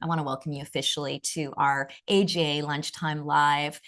I want to welcome you officially to our AJA Lunchtime Live.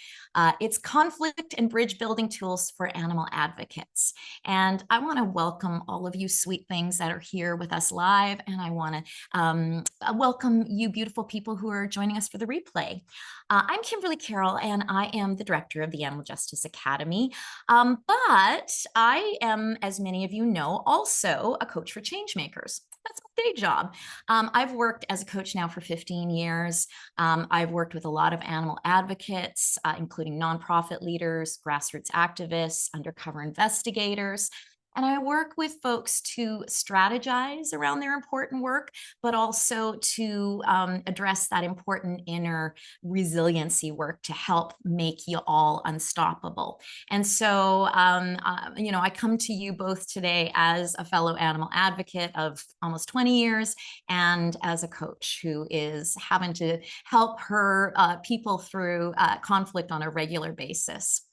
It's Conflict and Bridge Building Tools for Animal Advocates. And I want to welcome all of you sweet things that are here with us live. And I want to welcome you beautiful people who are joining us for the replay. I'm Kimberly Carroll, and I am the director of the Animal Justice Academy. But I am, as many of you know, also a coach for changemakers. That's my day job. I've worked as a coach now for 15 years. I've worked with a lot of animal advocates, including nonprofit leaders, grassroots activists, undercover investigators. And I work with folks to strategize around their important work, but also to address that important inner resiliency work to help make you all unstoppable. And so, I come to you both today as a fellow animal advocate of almost 20 years and as a coach who is having to help her people through conflict on a regular basis.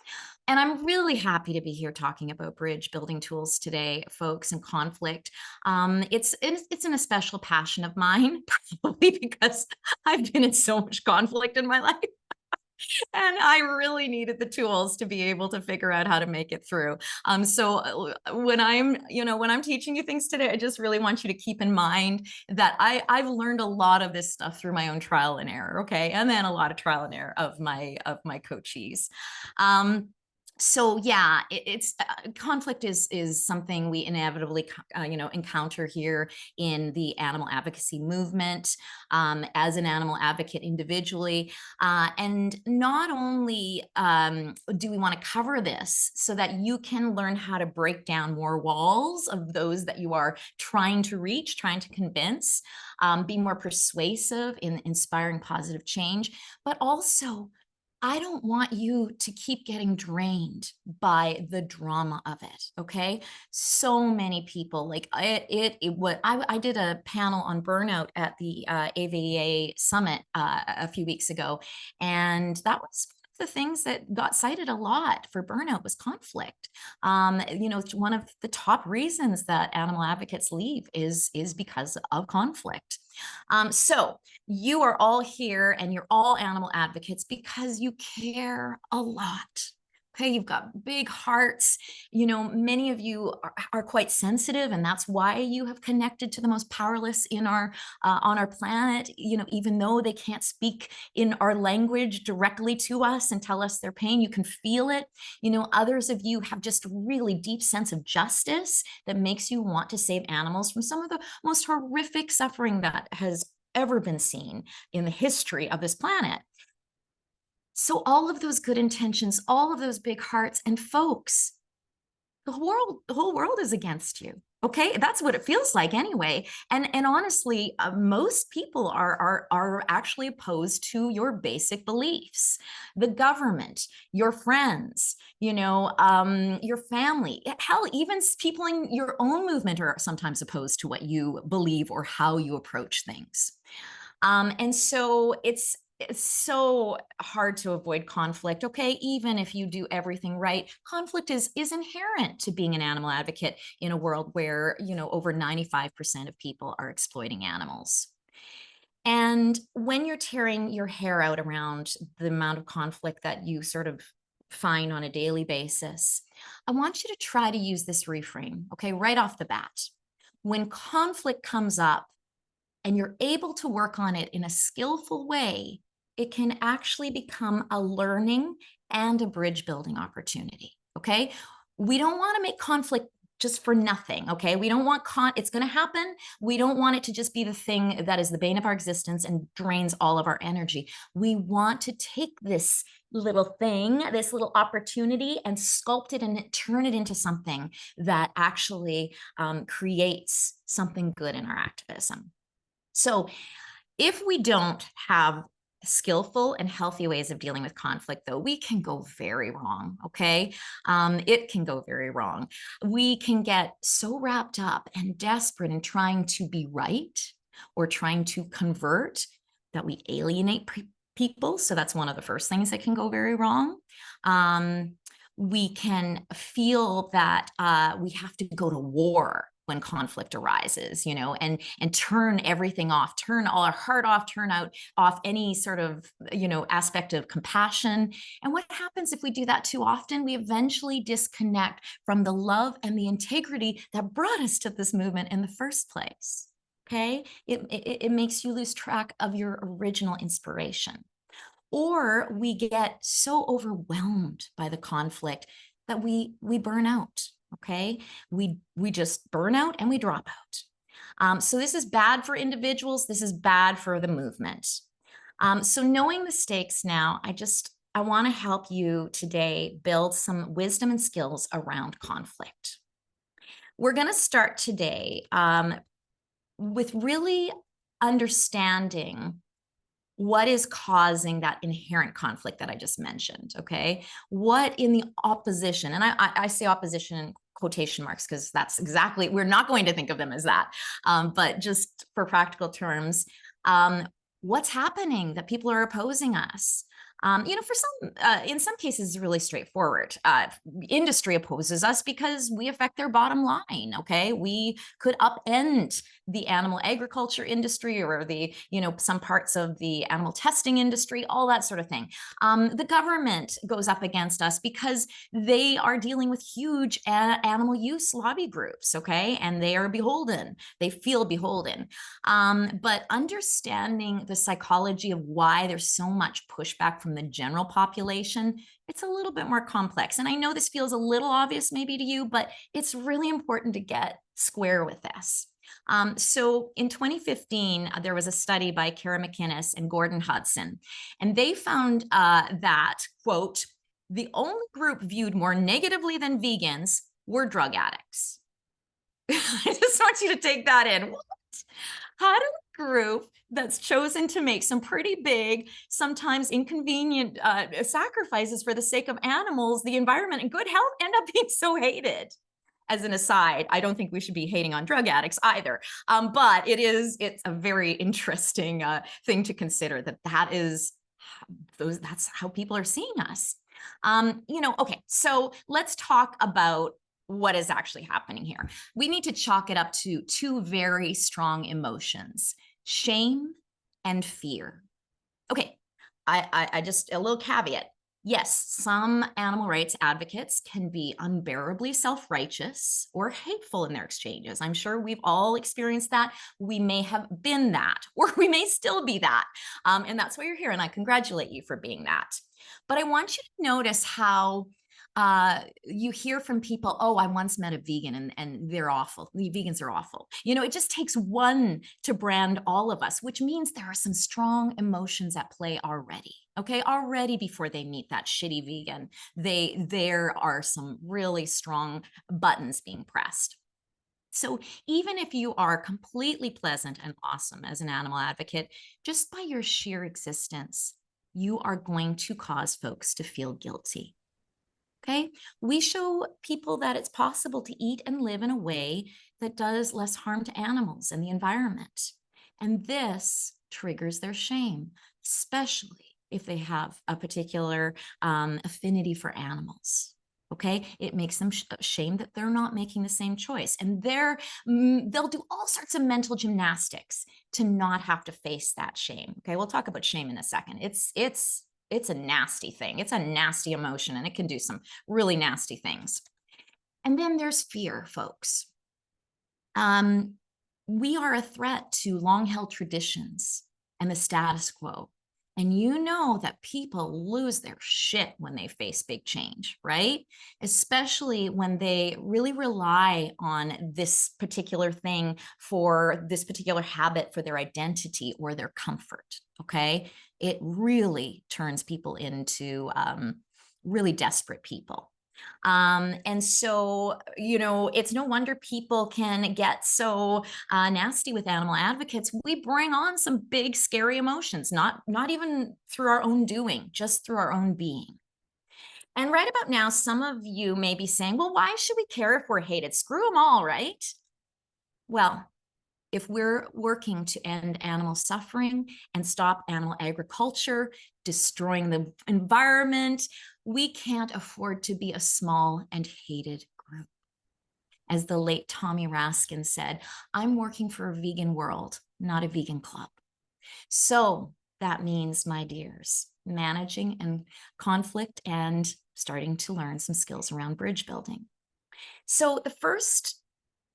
And I'm really happy to be here talking about bridge building tools today, folks, and conflict. It's an especial passion of mine, probably because I've been in so much conflict in my life. And I really needed the tools to be able to figure out how to make it through. So when I'm teaching you things today, I just really want you to keep in mind that I've learned a lot of this stuff through my own trial and error, okay? And then a lot of trial and error of my coachees. So yeah, it's conflict is something we inevitably encounter here in the animal advocacy movement as an animal advocate individually, and not only do we want to cover this so that you can learn how to break down more walls of those that you are trying to reach, trying to convince, be more persuasive in inspiring positive change, but also I don't want you to keep getting drained by the drama of it. Okay. So many people I did a panel on burnout at the AVA summit a few weeks ago. And that was the things that got cited a lot for burnout was conflict. It's one of the top reasons that animal advocates leave is because of conflict. So you are all here and you're all animal advocates because you care a lot. Okay, you've got big hearts. Many of you are quite sensitive, and that's why you have connected to the most powerless in our on our planet. Even though they can't speak in our language directly to us and tell us their pain, you can feel it. Others of you have just really deep sense of justice that makes you want to save animals from some of the most horrific suffering that has ever been seen in the history of this planet. So all of those good intentions, all of those big hearts, and folks, the whole world is against you. Okay, that's what it feels like anyway. And honestly, most people are actually opposed to your basic beliefs. The government, your friends, your family, hell, even people in your own movement are sometimes opposed to what you believe or how you approach things. And so it's so hard to avoid conflict. Okay, even if you do everything right, conflict is inherent to being an animal advocate in a world where over 95% of people are exploiting animals. And when you're tearing your hair out around the amount of conflict that you sort of find on a daily basis, I want you to try to use this reframe, okay, right off the bat. When conflict comes up and you're able to work on it in a skillful way, it can actually become a learning and a bridge building opportunity. Okay. We don't want to make conflict just for nothing. Okay. We don't want it's going to happen. We don't want it to just be the thing that is the bane of our existence and drains all of our energy. We want to take this little thing, this little opportunity, and sculpt it and turn it into something that actually creates something good in our activism. So if we don't have skillful and healthy ways of dealing with conflict, though, we can go very wrong, okay? It can go very wrong. We can get so wrapped up and desperate in trying to be right or trying to convert that we alienate people. So that's one of the first things that can go very wrong. We can feel that we have to go to war when conflict arises, you know, and turn everything off, turn all our heart off, turn off any sort of, you know, aspect of compassion. And what happens if we do that too often? We eventually disconnect from the love and the integrity that brought us to this movement in the first place. Okay, it makes you lose track of your original inspiration. Or we get so overwhelmed by the conflict that we burn out. Okay, we just burn out and we drop out. So this is bad for individuals. This is bad for the movement. So knowing the stakes now, I want to help you today build some wisdom and skills around conflict. We're going to start today with really understanding what is causing that inherent conflict that I just mentioned, okay? What in the opposition, and I say opposition in quotation marks because that's exactly, we're not going to think of them as that, but just for practical terms, what's happening that people are opposing us? You know, for some, in some cases, it's really straightforward. Industry opposes us because we affect their bottom line. Okay, we could upend the animal agriculture industry or the, you know, some parts of the animal testing industry, all that sort of thing. The government goes up against us because they are dealing with huge animal use lobby groups. Okay, and they are beholden. They feel beholden. But understanding the psychology of why there's so much pushback from the general population, it's a little bit more complex. And I know this feels a little obvious maybe to you, but it's really important to get square with this. So in 2015, there was a study by Kara McInnes and Gordon Hudson, and they found that, quote, the only group viewed more negatively than vegans were drug addicts. I just want you to take that in. What? How do a group that's chosen to make some pretty big, sometimes inconvenient sacrifices for the sake of animals, the environment, and good health end up being so hated? As an aside, I don't think we should be hating on drug addicts either. But it's a very interesting thing to consider that's how people are seeing us. You know, okay, so let's talk about what is actually happening here. We need to chalk it up to two very strong emotions, shame and fear. Okay, I just, a little caveat. Yes, some animal rights advocates can be unbearably self-righteous or hateful in their exchanges. I'm sure we've all experienced that. We may have been that, or we may still be that. And that's why you're here, and I congratulate you for being that. But I want you to notice how you hear from people, oh, I once met a vegan and they're awful. The vegans are awful. You know, it just takes one to brand all of us, which means there are some strong emotions at play already. Okay, already before they meet that shitty vegan, there are some really strong buttons being pressed. So even if you are completely pleasant and awesome as an animal advocate, just by your sheer existence, you are going to cause folks to feel guilty. Okay, we show people that it's possible to eat and live in a way that does less harm to animals and the environment. And this triggers their shame, especially if they have a particular affinity for animals. Okay, it makes them shame that they're not making the same choice. And they'll do all sorts of mental gymnastics to not have to face that shame. Okay, we'll talk about shame in a second. It's a nasty thing. It's a nasty emotion, and it can do some really nasty things. And then there's fear, folks. We are a threat to long-held traditions and the status quo. And you know that people lose their shit when they face big change, right? Especially when they really rely on this particular thing for this particular habit for their identity or their comfort, okay? It really turns people into really desperate people. And so, you know, it's no wonder people can get so nasty with animal advocates. We bring on some big, scary emotions, not even through our own doing, just through our own being. And right about now, some of you may be saying, well, why should we care if we're hated? Screw them all, right? Well, if we're working to end animal suffering and stop animal agriculture, destroying the environment, we can't afford to be a small and hated group. As the late Tommy Raskin said, I'm working for a vegan world, not a vegan club. So that means, my dears, managing and conflict and starting to learn some skills around bridge building. So the first,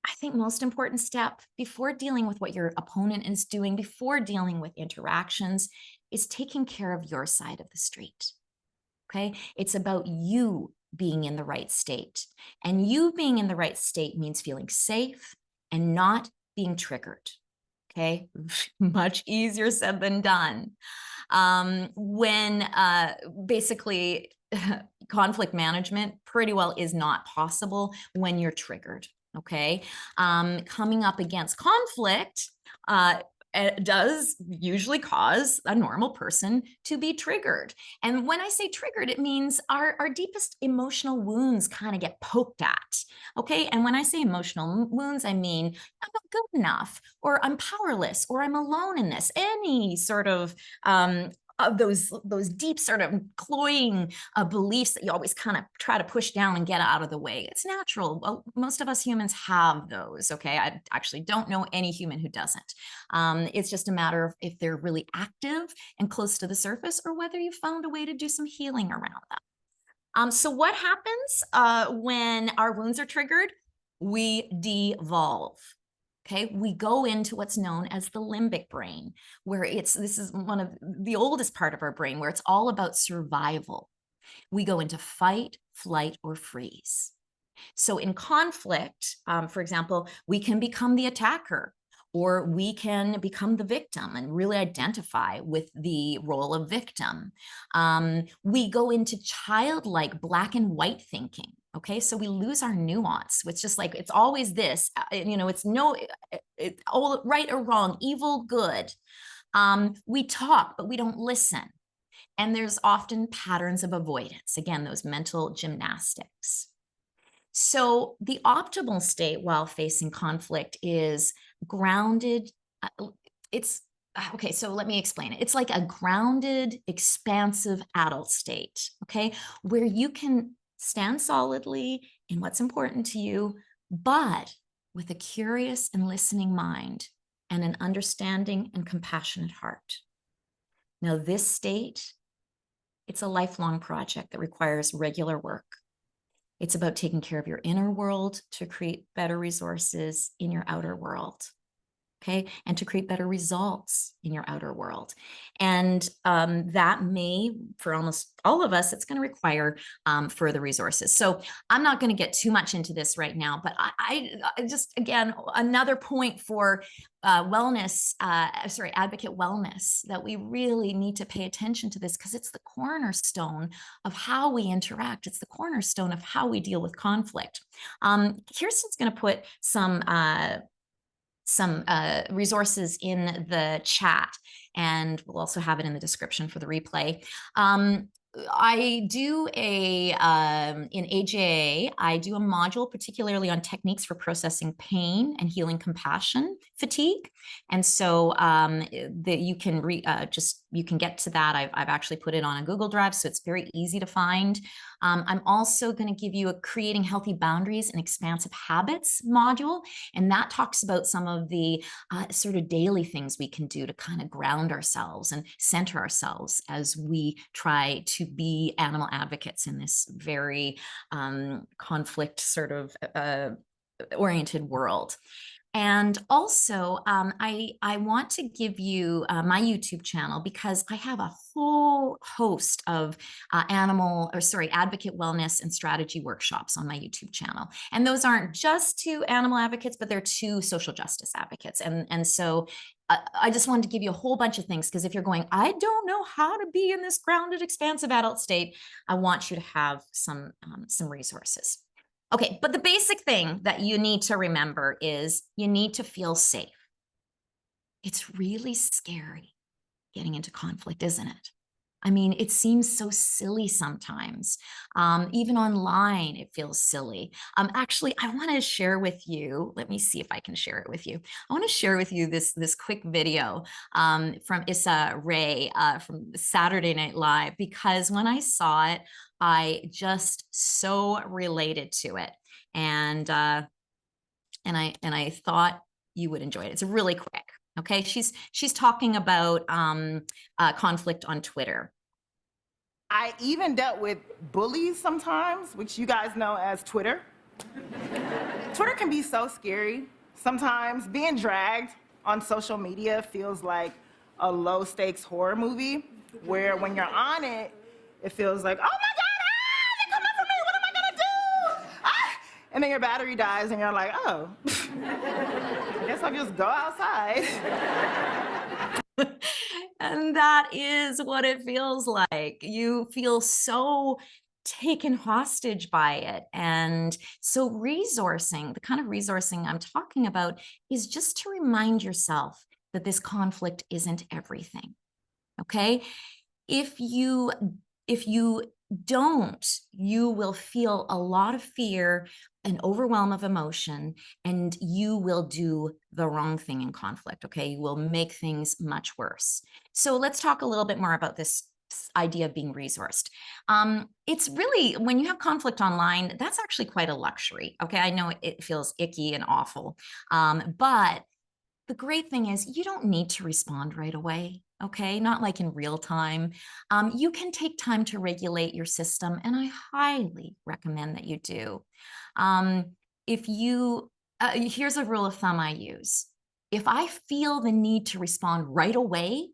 I think, most important step before dealing with what your opponent is doing, before dealing with interactions, is taking care of your side of the street. Okay? It's about you being in the right state. And you being in the right state means feeling safe and not being triggered. Okay? Much easier said than done. When basically conflict management pretty well is not possible when you're triggered. Okay. Coming up against conflict it does usually cause a normal person to be triggered. And when I say triggered, it means our deepest emotional wounds kind of get poked at. Okay. And when I say emotional wounds, I mean, I'm not good enough, or I'm powerless, or I'm alone in this. Any sort of those deep sort of cloying beliefs that you always kind of try to push down and get out of the way. It's natural. Well, most of us humans have those. Okay. I actually don't know any human who doesn't. It's just a matter of if they're really active and close to the surface, or whether you've found a way to do some healing around them. So what happens when our wounds are triggered? We devolve. Okay, we go into what's known as the limbic brain, where this is one of the oldest part of our brain, where it's all about survival. We go into fight, flight, or freeze. So in conflict, for example, we can become the attacker, or we can become the victim and really identify with the role of victim. We go into childlike black and white thinking. Okay, so we lose our nuance. It's just like, it's always this, it's all right or wrong, evil, good. We talk, but we don't listen. And there's often patterns of avoidance. Again, those mental gymnastics. So the optimal state while facing conflict is grounded. Okay, so let me explain it. It's like a grounded, expansive adult state, okay, where you can stand solidly in what's important to you, but with a curious and listening mind and an understanding and compassionate heart. Now, this state, it's a lifelong project that requires regular work. It's about taking care of your inner world to create better resources in your outer world. Okay, and to create better results in your outer world. And that may, for almost all of us, it's going to require further resources. So I'm not going to get too much into this right now, but I just, again, another point for advocate wellness, that we really need to pay attention to this, because it's the cornerstone of how we interact. It's the cornerstone of how we deal with conflict. Kirsten's going to put some resources in the chat, and we'll also have it in the description for the replay. I do in AJA, I do a module particularly on techniques for processing pain and healing compassion fatigue. And so you can get to that. I've actually put it on a Google Drive, so it's very easy to find. I'm also going to give you a creating healthy boundaries and expansive habits module. And that talks about some of the sort of daily things we can do to kind of ground ourselves and center ourselves as we try to be animal advocates in this very conflict sort of oriented world. And also, I want to give you my YouTube channel, because I have a whole host of advocate wellness and strategy workshops on my YouTube channel. And those aren't just to animal advocates, but they're to social justice advocates. And so I just wanted to give you a whole bunch of things, because if you're going, I don't know how to be in this grounded, expansive adult state, I want you to have some resources. Okay, but the basic thing that you need to remember is you need to feel safe. It's really scary getting into conflict, isn't it? I mean, it seems so silly sometimes. Even online, it feels silly. Actually, I want to share with you, let me see if I can share it with you. I want to share with you this quick video from Issa Rae from Saturday Night Live, because when I saw it, I just so related to it. And I thought you would enjoy it. It's really quick. Okay, she's talking about conflict on Twitter. I even dealt with bullies sometimes, which you guys know as Twitter. Twitter can be so scary. Sometimes being dragged on social media feels like a low-stakes horror movie, where when you're on it, it feels like, oh my God, they're coming for me, what am I gonna do? Ah! And then your battery dies and you're like, oh, I guess I'll just go outside. And that is what it feels like. You feel so taken hostage by it. And so resourcing, the kind of resourcing I'm talking about, is just to remind yourself that this conflict isn't everything. Okay? If you don't, you will feel a lot of fear, an overwhelm of emotion, and you will do the wrong thing in conflict. Okay, you will make things much worse. So let's talk a little bit more about this idea of being resourced. It's really, when you have conflict online, that's actually quite a luxury. Okay, I know it feels icky and awful, but the great thing is you don't need to respond right away. Okay, not like in real time. You can take time to regulate your system, and I highly recommend that you do. If you, here's a rule of thumb I use. If I feel the need to respond right away,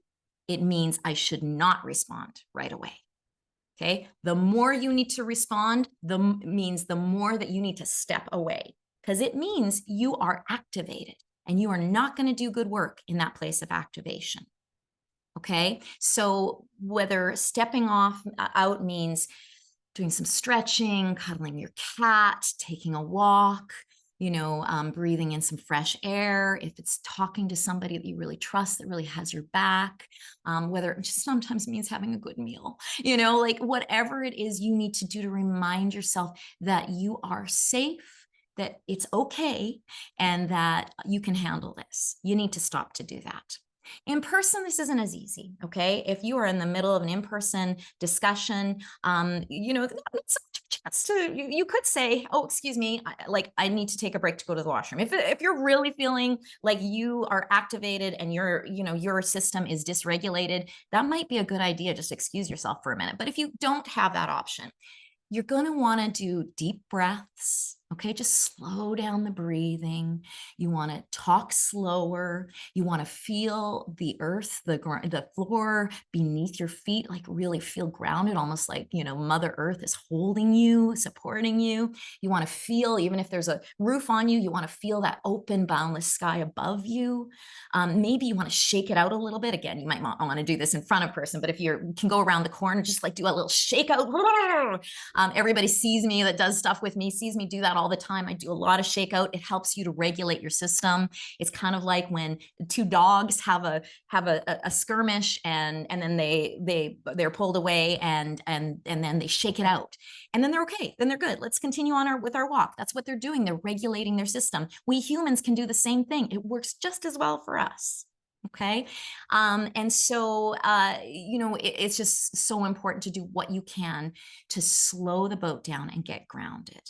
it means I should not respond right away. Okay, the more you need to respond, means the more that you need to step away, because it means you are activated and you are not going to do good work in that place of activation. Okay, so whether stepping off out means doing some stretching, cuddling your cat, taking a walk, breathing in some fresh air, if it's talking to somebody that you really trust, that really has your back, whether it just sometimes means having a good meal, like whatever it is you need to do to remind yourself that you are safe, that it's okay, and that you can handle this. You need to stop to do that. In person, this isn't as easy, okay? If you are in the middle of an in-person discussion, not so much a chance to, you could say, oh, excuse me, I need to take a break to go to the washroom. If you're really feeling like you are activated and your system is dysregulated, that might be a good idea. Just excuse yourself for a minute. But if you don't have that option, you're going to want to do deep breaths. Okay, just slow down the breathing. You want to talk slower. You want to feel the earth, the floor beneath your feet, like really feel grounded, almost like, Mother Earth is holding you, supporting you. You want to feel, even if there's a roof on you, you want to feel that open, boundless sky above you. Maybe you want to shake it out a little bit. Again, you might not want to do this in front of person, but if you can go around the corner, just like do a little shake out. Everybody sees me that does stuff with me, sees me do that all the time. I do a lot of shakeout. It helps you to regulate your system. It's kind of like when two dogs have a skirmish and then they're pulled away and then they shake it out. And then they're okay. Then they're good. Let's continue on with our walk. That's what they're doing. They're regulating their system. We humans can do the same thing. It works just as well for us. Okay. And so, it's just so important to do what you can to slow the boat down and get grounded.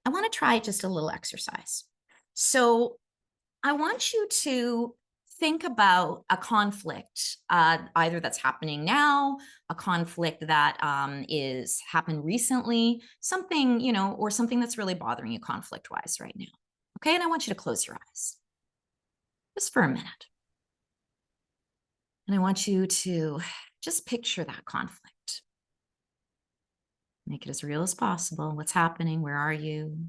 I want to try just a little exercise. So I want you to think about a conflict, either that's happening now, a conflict that is happened recently, something, or something that's really bothering you conflict-wise right now. Okay. And I want you to close your eyes just for a minute. And I want you to just picture that conflict. Make it as real as possible. What's happening? Where are you?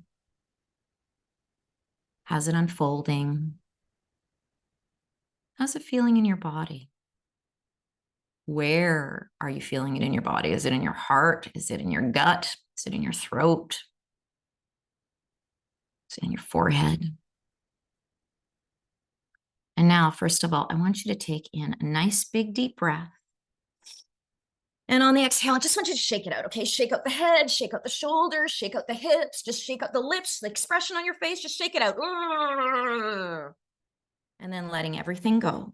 How's it unfolding? How's it feeling in your body? Where are you feeling it in your body? Is it in your heart? Is it in your gut? Is it in your throat? Is it in your forehead? And now, first of all, I want you to take in a nice big deep breath. And on the exhale, I just want you to shake it out, okay? Shake out the head, shake out the shoulders, shake out the hips, just shake out the lips, the expression on your face, just shake it out. And then letting everything go.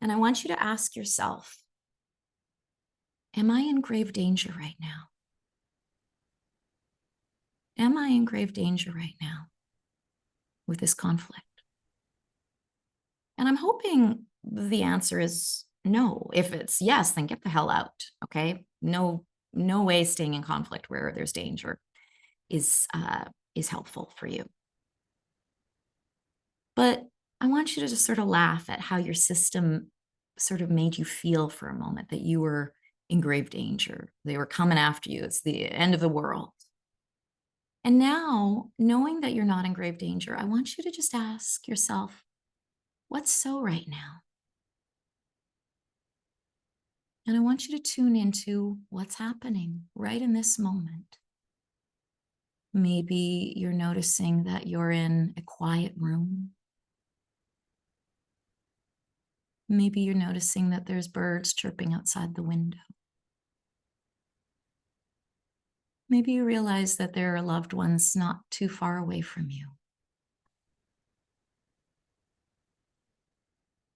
And I want you to ask yourself, am I in grave danger right now? Am I in grave danger right now? with this conflict? And I'm hoping the answer is no. If it's yes, then get the hell out. Okay. No way staying in conflict where there's danger is helpful for you. But I want you to just sort of laugh at how your system sort of made you feel for a moment, that you were in grave danger. They were coming after you. It's the end of the world. And now, knowing that you're not in grave danger, I want you to just ask yourself, what's so right now? And I want you to tune into what's happening right in this moment. Maybe you're noticing that you're in a quiet room. Maybe you're noticing that there's birds chirping outside the window. Maybe you realize that there are loved ones not too far away from you.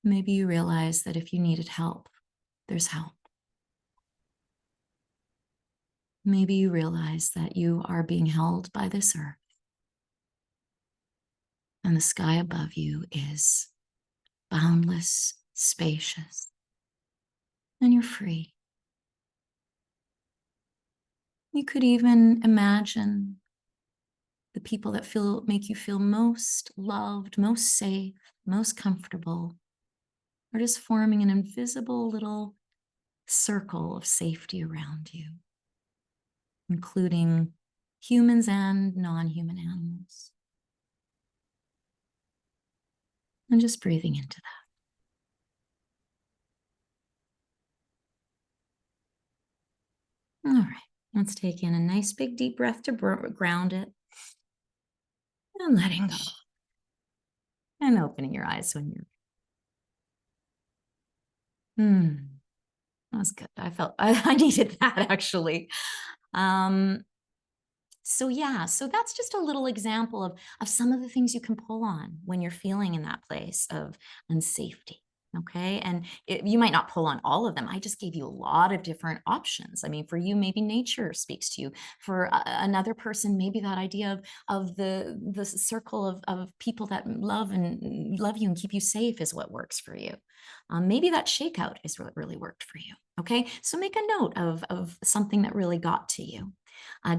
Maybe you realize that if you needed help, there's help. Maybe you realize that you are being held by this earth, and the sky above you is boundless, spacious, and you're free. You could even imagine the people that make you feel most loved, most safe, most comfortable are just forming an invisible little circle of safety around you, including humans and non-human animals. And just breathing into that. All right, let's take in a nice big deep breath to ground it. And letting go. And opening your eyes when you're. That was good. I felt I needed that actually. So yeah, so that's just a little example of some of the things you can pull on when you're feeling in that place of unsafety. Okay. And you might not pull on all of them. I just gave you a lot of different options. I mean, for you, maybe nature speaks to you. For another person, maybe that idea of the circle of people that love you and keep you safe is what works for you. Maybe that shakeout is what really worked for you. Okay. So make a note of something that really got to you.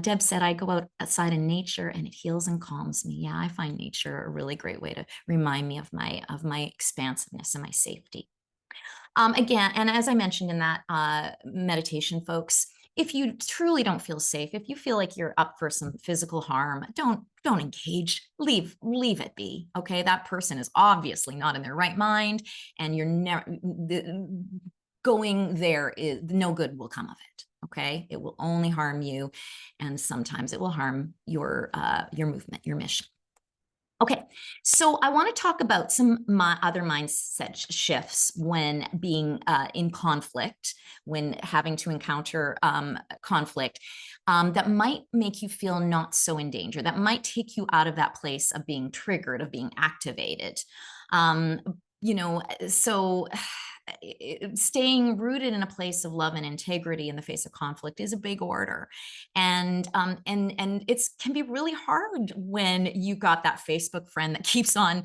Deb said, I go outside in nature and it heals and calms me. Yeah, I find nature a really great way to remind me of my expansiveness and my safety. Again, and as I mentioned in that meditation, folks, if you truly don't feel safe, if you feel like you're up for some physical harm, don't engage. Leave it be. Okay, that person is obviously not in their right mind, and you're never going there. Is no good will come of it. Okay, it will only harm you, and sometimes it will harm your movement, your mission. Okay, so I want to talk about some other mindset shifts when being in conflict, when having to encounter conflict, that might make you feel not so in danger, that might take you out of that place of being triggered, of being activated. So staying rooted in a place of love and integrity in the face of conflict is a big order, and it can be really hard when you got that Facebook friend that keeps on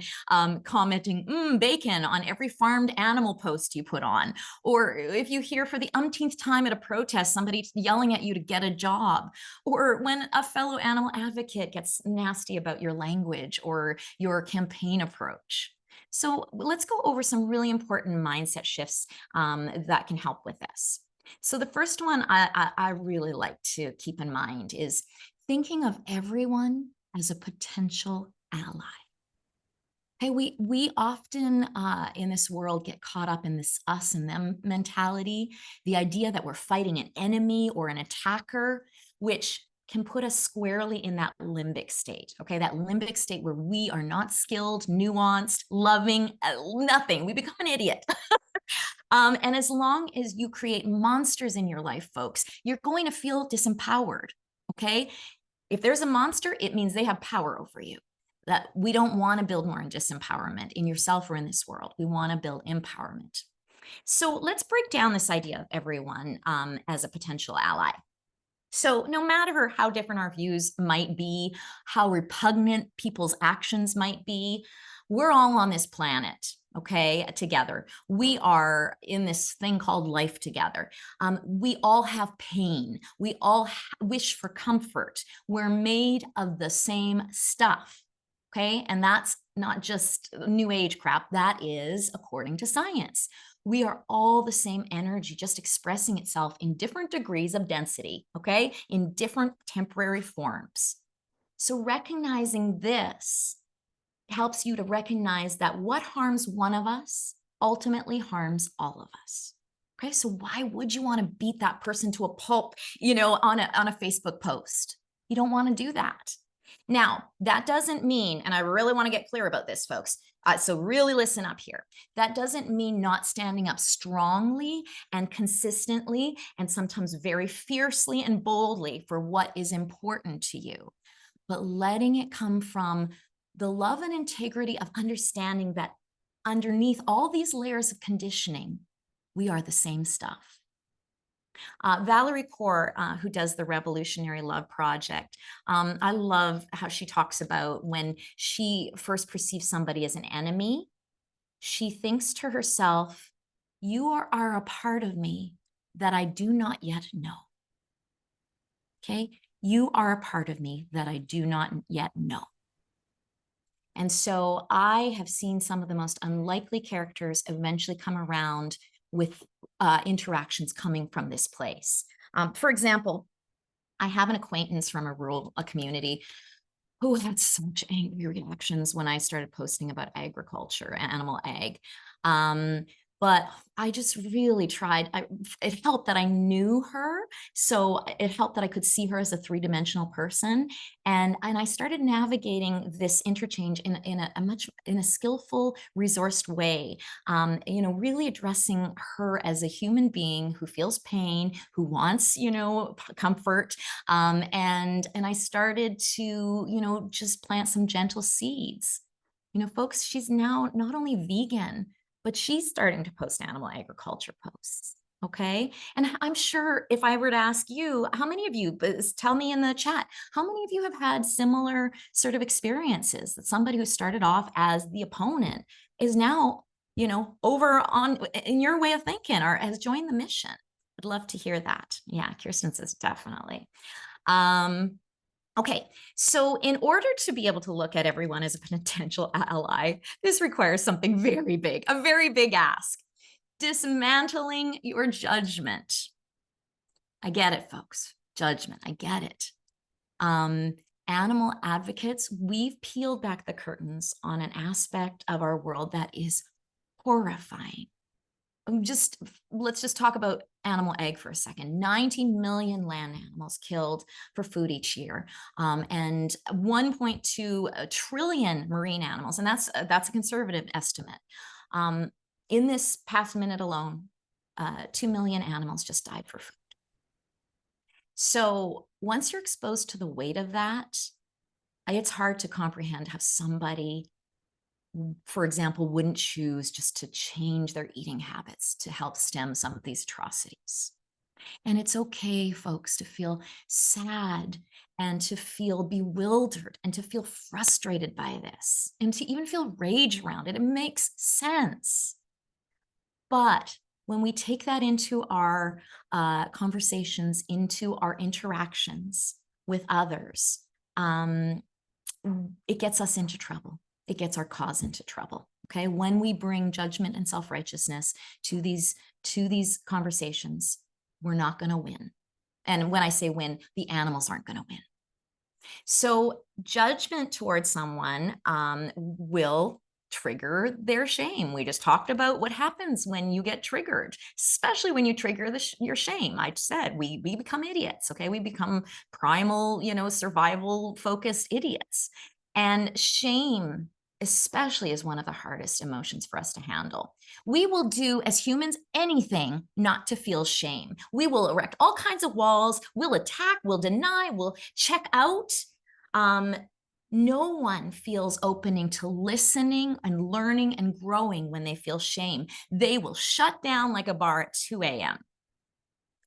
commenting bacon on every farmed animal post you put on, or if you hear for the umpteenth time at a protest somebody yelling at you to get a job, or when a fellow animal advocate gets nasty about your language or your campaign approach. So let's go over some really important mindset shifts that can help with this. So the first one I really like to keep in mind is thinking of everyone as a potential ally. Hey, we often in this world get caught up in this us and them mentality, the idea that we're fighting an enemy or an attacker, which can put us squarely in that limbic state, okay? That limbic state where we are not skilled, nuanced, loving, nothing. We become an idiot. And as long as you create monsters in your life, folks, you're going to feel disempowered, okay? If there's a monster, it means they have power over you. That we don't want to build more in disempowerment in yourself or in this world. We want to build empowerment. So let's break down this idea of everyone as a potential ally. So no matter how different our views might be, how repugnant people's actions might be, we're all on this planet, okay, together. We are in this thing called life together. We all have pain. We all wish for comfort. We're made of the same stuff, okay? And that's not just new age crap. That is according to science. We are all the same energy, just expressing itself in different degrees of density, okay, in different temporary forms. So recognizing this helps you to recognize that what harms one of us ultimately harms all of us. Okay, so why would you want to beat that person to a pulp, on a Facebook post? You don't want to do that. Now, that doesn't mean, and I really want to get clear about this, folks. So really listen up here. That doesn't mean not standing up strongly and consistently and sometimes very fiercely and boldly for what is important to you, but letting it come from the love and integrity of understanding that underneath all these layers of conditioning, we are the same stuff. Valerie Kaur, who does the Revolutionary Love Project, I love how she talks about when she first perceives somebody as an enemy, she thinks to herself, you are a part of me that I do not yet know. Okay? You are a part of me that I do not yet know. And so I have seen some of the most unlikely characters eventually come around with interactions coming from this place. For example, I have an acquaintance from a community who had such angry reactions when I started posting about agriculture, animal ag. But I just really tried. It helped that I knew her. So it helped that I could see her as a three-dimensional person. And I started navigating this interchange in a skillful, resourced way, really addressing her as a human being who feels pain, who wants, comfort. And I started to, just plant some gentle seeds. Folks, she's now not only vegan, but she's starting to post animal agriculture posts. Okay. And I'm sure if I were to ask you, how many of you, tell me in the chat, how many of you have had similar sort of experiences that somebody who started off as the opponent is now, over on in your way of thinking or has joined the mission? I'd love to hear that. Yeah, Kirsten says definitely. Okay, so in order to be able to look at everyone as a potential ally, this requires something very big, a very big ask. Dismantling your judgment. I get it, folks. Judgment, I get it. Animal advocates, we've peeled back the curtains on an aspect of our world that is horrifying. Let's just talk about animal egg for a second. 90 million land animals killed for food each year, and 1.2 trillion marine animals, and that's a conservative estimate. In this past minute alone, 2 million animals just died for food. So once you're exposed to the weight of that, it's hard to comprehend how somebody, for example, wouldn't choose just to change their eating habits to help stem some of these atrocities. And it's okay, folks, to feel sad and to feel bewildered and to feel frustrated by this and to even feel rage around it. It makes sense. But when we take that into our conversations, into our interactions with others, it gets us into trouble. It gets our cause into trouble. Okay, when we bring judgment and self-righteousness to these conversations, we're not going to win. And when I say win, the animals aren't going to win. So judgment towards someone will trigger their shame. We just talked about what happens when you get triggered, especially when you trigger your shame. I said we become idiots. Okay, we become primal, survival focused idiots. And shame especially is one of the hardest emotions for us to handle. We will do as humans anything not to feel shame. We will erect all kinds of walls. We'll attack, we'll deny, we'll check out. No one feels opening to listening and learning and growing when they feel shame. They will shut down like a bar at 2 a.m.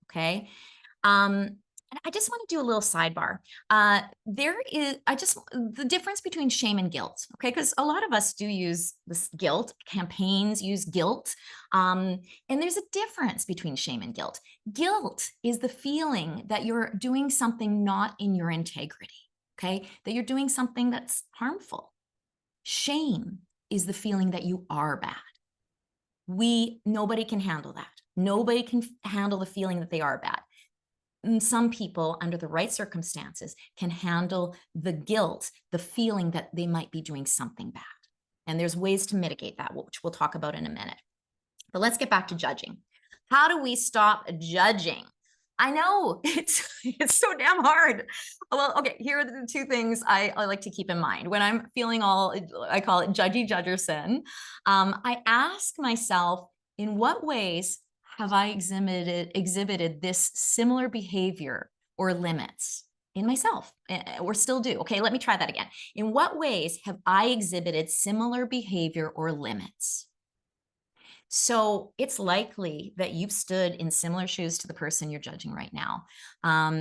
Okay. And I just want to do a little sidebar. There is, the difference between shame and guilt, okay? Because a lot of us do use this guilt, campaigns use guilt. And there's a difference between shame and guilt. Guilt is the feeling that you're doing something not in your integrity, okay? That you're doing something that's harmful. Shame is the feeling that you are bad. Nobody can handle that. Nobody can handle the feeling that they are bad. And some people, under the right circumstances, can handle the guilt, the feeling that they might be doing something bad. And there's ways to mitigate that, which we'll talk about in a minute. But let's get back to judging. How do we stop judging? I know it's so damn hard. Well, okay, here are the two things I like to keep in mind. When I'm feeling I call it judgy judgerson, I ask myself, in what ways have I exhibited this similar behavior or limits in myself, or still do? Okay, let me try that again. In what ways have I exhibited similar behavior or limits? So it's likely that you've stood in similar shoes to the person you're judging right now.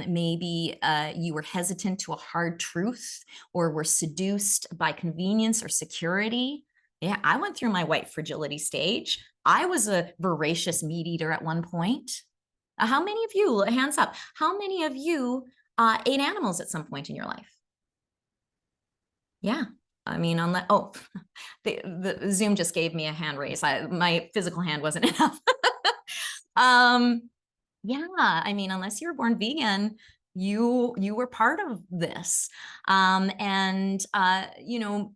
Maybe you were hesitant to a hard truth, or were seduced by convenience or security. Yeah, I went through my white fragility stage. I was a voracious meat eater at one point. How many of you, hands up, how many of you ate animals at some point in your life? Yeah. I mean, the Zoom just gave me a hand raise. My physical hand wasn't enough. Yeah, I mean, unless you were born vegan, you were part of this. You know,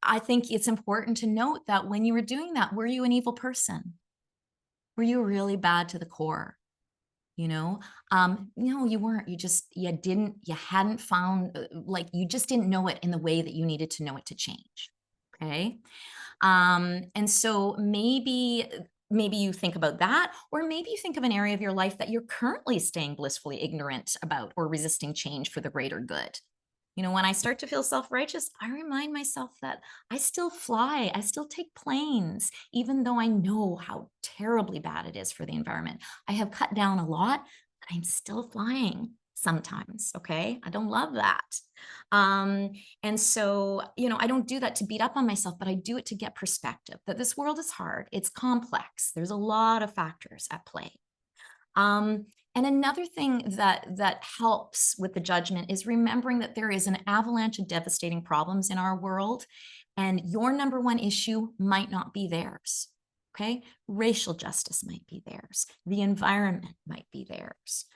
I think it's important to note that when you were doing that, were you an evil person? Were you really bad to the core? No, you weren't. You hadn't found, you just didn't know it in the way that you needed to know it to change. Okay. And so maybe you think about that, or maybe you think of an area of your life that you're currently staying blissfully ignorant about or resisting change for the greater good. When I start to feel self-righteous, I remind myself that I still fly, I still take planes, even though I know how terribly bad it is for the environment. I have cut down a lot, but I'm still flying sometimes, okay? I don't love that. And so, I don't do that to beat up on myself, but I do it to get perspective that this world is hard, it's complex, there's a lot of factors at play. And another thing that helps with the judgment is remembering that there is an avalanche of devastating problems in our world, and your number one issue might not be theirs. Okay, racial justice might be theirs. The environment might be theirs.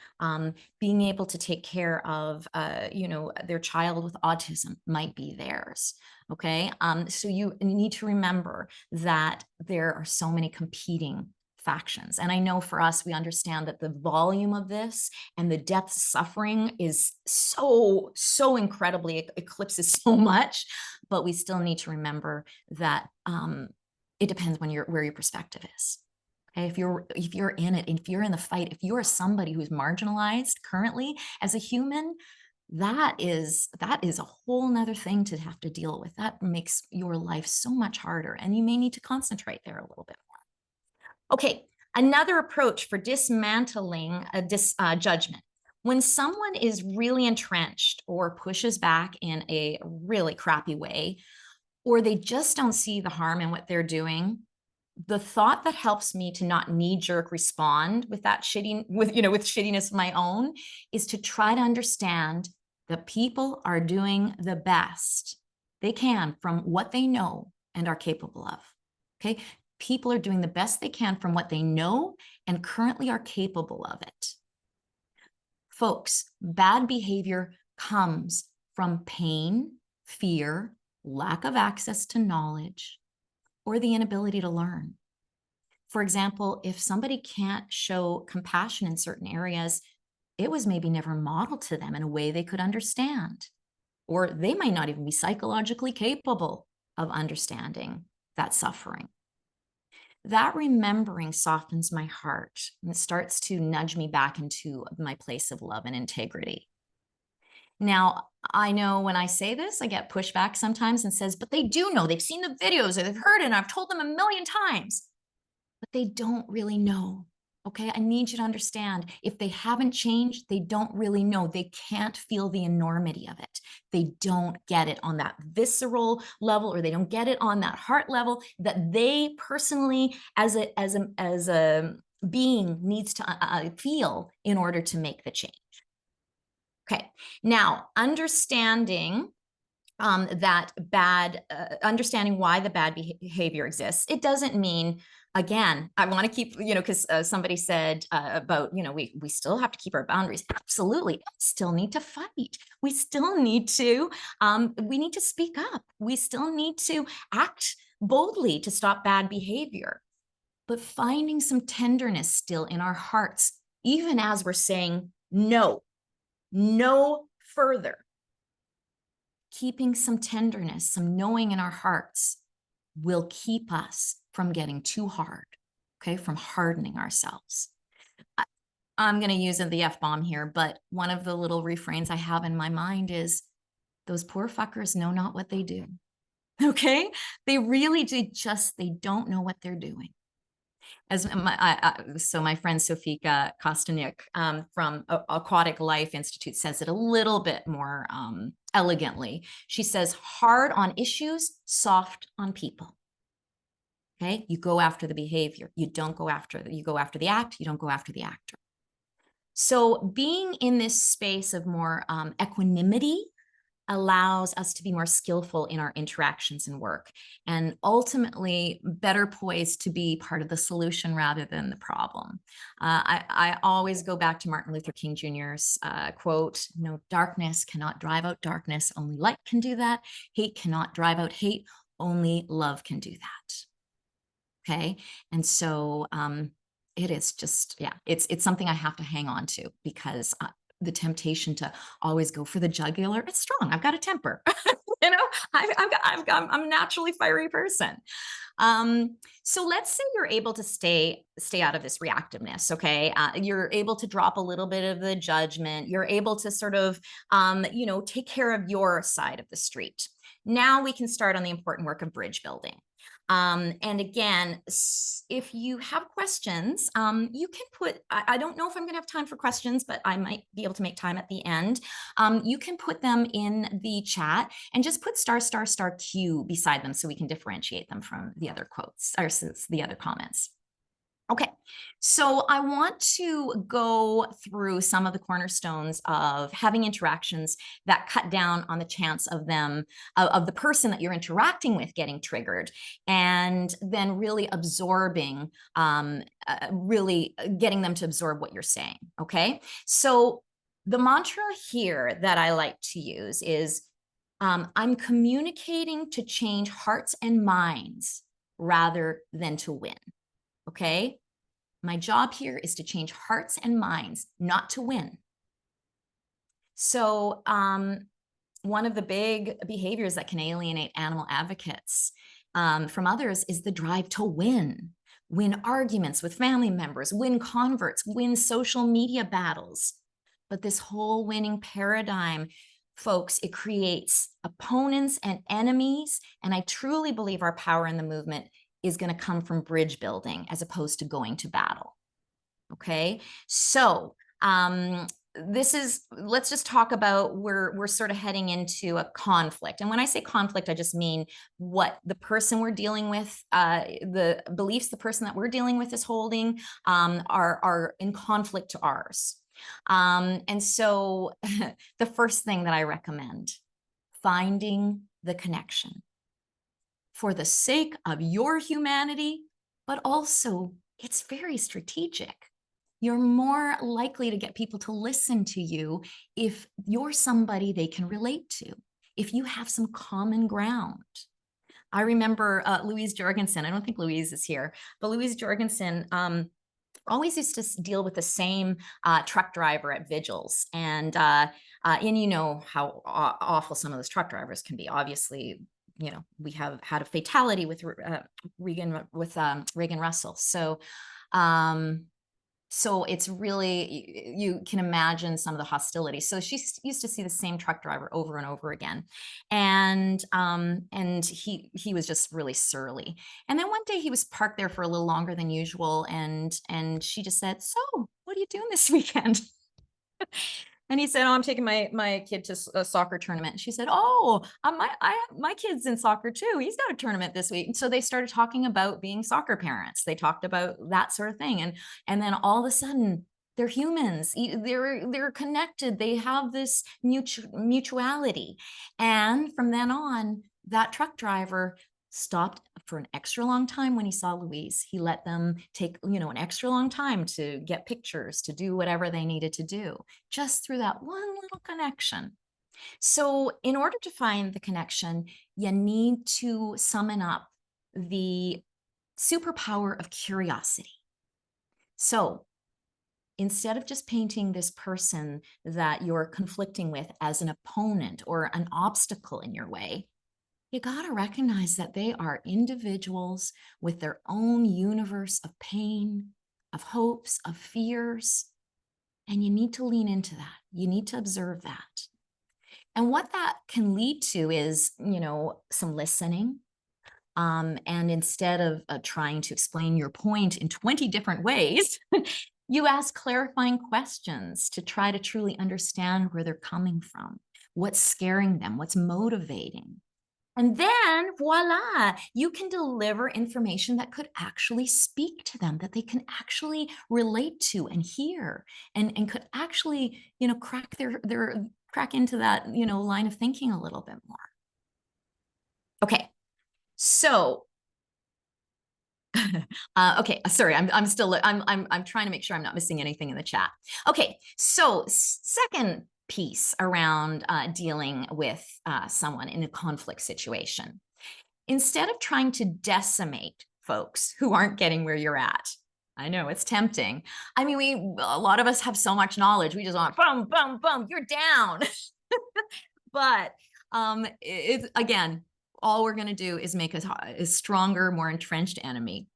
Being able to take care of, their child with autism might be theirs. Okay, so you need to remember that there are so many competing factions. And I know for us, we understand that the volume of this and the depth suffering is so incredibly, it eclipses so much, but we still need to remember that it depends where your perspective is. Okay, if you're in it, if you're in the fight, if you're somebody who's marginalized currently as a human, that is a whole nother thing to have to deal with. That makes your life so much harder, and you may need to concentrate there a little bit more. Okay, another approach for dismantling a judgment. When someone is really entrenched or pushes back in a really crappy way, or they just don't see the harm in what they're doing, the thought that helps me to not knee-jerk respond with that with shittiness of my own is to try to understand that people are doing the best they can from what they know and are capable of. Okay. People are doing the best they can from what they know and currently are capable of it. Folks, bad behavior comes from pain, fear, lack of access to knowledge, or the inability to learn. For example, if somebody can't show compassion in certain areas, it was maybe never modeled to them in a way they could understand, or they might not even be psychologically capable of understanding that suffering. That remembering softens my heart, and it starts to nudge me back into my place of love and integrity. Now, I know when I say this, I get pushback sometimes and says, but they do know, they've seen the videos or they've heard it, and I've told them a million times, but they don't really know. Okay, I need you to understand, if they haven't changed, they don't really know. They can't feel the enormity of it. They don't get it on that visceral level, or they don't get it on that heart level that they personally, as a being, needs to feel in order to make the change. Okay, now understanding understanding why the bad behavior exists. It doesn't mean, again, I want to keep, because somebody said about, we still have to keep our boundaries. Absolutely. Still need to fight. We still need to, we need to speak up. We still need to act boldly to stop bad behavior. But finding some tenderness still in our hearts, even as we're saying no further. Keeping some tenderness, some knowing in our hearts will keep us from getting too hard, okay, from hardening ourselves. I'm going to use the F-bomb here, but one of the little refrains I have in my mind is, those poor fuckers know not what they do, okay? They really do, they don't know what they're doing. As my friend Sofika Kostanik from Aquatic Life Institute says it a little bit more elegantly. She says, hard on issues, soft on people. Okay, you go after the behavior. You go after the act. You don't go after the actor. So being in this space of more equanimity allows us to be more skillful in our interactions and work, and ultimately better poised to be part of the solution rather than the problem. I always go back to Martin Luther King Jr.'s quote, "No, darkness cannot drive out darkness. Only light can do that. Hate cannot drive out hate. Only love can do that." Okay. And so it is just, yeah, it's something I have to hang on to, because the temptation to always go for the jugular, it's strong. I've got a temper. I'm a naturally fiery person. So let's say you're able to stay out of this reactiveness. Okay. You're able to drop a little bit of the judgment. You're able to sort of, take care of your side of the street. Now we can start on the important work of bridge building. And again, if you have questions, you can put, I don't know if I'm going to have time for questions, but I might be able to make time at the end. You can put them in the chat and just put ***Q beside them so we can differentiate them from the other quotes or the other comments. Okay, so I want to go through some of the cornerstones of having interactions that cut down on the chance of the person that you're interacting with getting triggered, and then really absorbing, really getting them to absorb what you're saying. Okay, so the mantra here that I like to use is, I'm communicating to change hearts and minds rather than to win. Okay, my job here is to change hearts and minds, not to win. So one of the big behaviors that can alienate animal advocates from others is the drive to win arguments with family members, win converts, win social media battles. But this whole winning paradigm, folks, it creates opponents and enemies. And I truly believe our power in the movement is going to come from bridge building as opposed to going to battle. Okay, so let's just talk about, we're sort of heading into a conflict. And when I say conflict, I just mean what the person we're dealing with, the beliefs the person that we're dealing with is holding are in conflict to ours. And so the first thing that I recommend, finding the connection. For the sake of your humanity, but also it's very strategic. You're more likely to get people to listen to you if you're somebody they can relate to, if you have some common ground. I remember Louise Jorgensen, I don't think Louise is here, but Louise Jorgensen always used to deal with the same truck driver at vigils. And you know how awful some of those truck drivers can be. Obviously, we have had a fatality with Reagan Russell. So So it's really, you can imagine some of the hostility. So she used to see the same truck driver over and over again, and he was just really surly. And then one day he was parked there for a little longer than usual, and she just said, "So, what are you doing this weekend?" And he said, "Oh, I'm taking my kid to a soccer tournament." And she said, "Oh, my kid's in soccer too. He's got a tournament this week." And so they started talking about being soccer parents. They talked about that sort of thing, and then all of a sudden, they're humans. They're connected. They have this mutuality, and from then on, that truck driver stopped for an extra long time when he saw Louise. He let them take, an extra long time to get pictures, to do whatever they needed to do, just through that one little connection. So, in order to find the connection, you need to summon up the superpower of curiosity. So, instead of just painting this person that you're conflicting with as an opponent or an obstacle in your way, you got to recognize that they are individuals with their own universe of pain, of hopes, of fears. And you need to lean into that. You need to observe that. And what that can lead to is, some listening. And instead of trying to explain your point in 20 different ways, you ask clarifying questions to try to truly understand where they're coming from, what's scaring them, what's motivating. And then voila, you can deliver information that could actually speak to them, that they can actually relate to and hear, and could actually, crack into that, line of thinking a little bit more. Okay, so okay, sorry, I'm still I'm trying to make sure I'm not missing anything in the chat. Okay, so second piece around dealing with someone in a conflict situation. Instead of trying to decimate folks who aren't getting where you're at, I know it's tempting. I mean, a lot of us have so much knowledge. We just want boom, boom, boom, you're down. But it's again, all we're going to do is make a stronger, more entrenched enemy.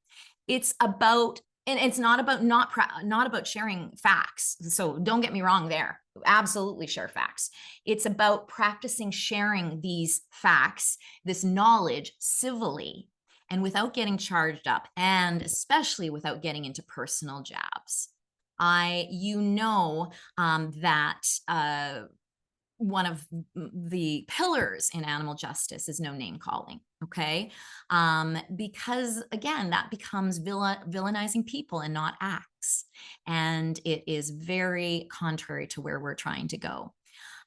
It's about, and it's not about not about sharing facts. So don't get me wrong there. Absolutely share facts. It's about practicing sharing these facts, this knowledge civilly and without getting charged up, and especially without getting into personal jabs. That one of the pillars in animal justice is no name calling. Okay. Because again, that becomes villainizing people and not acts. And it is very contrary to where we're trying to go.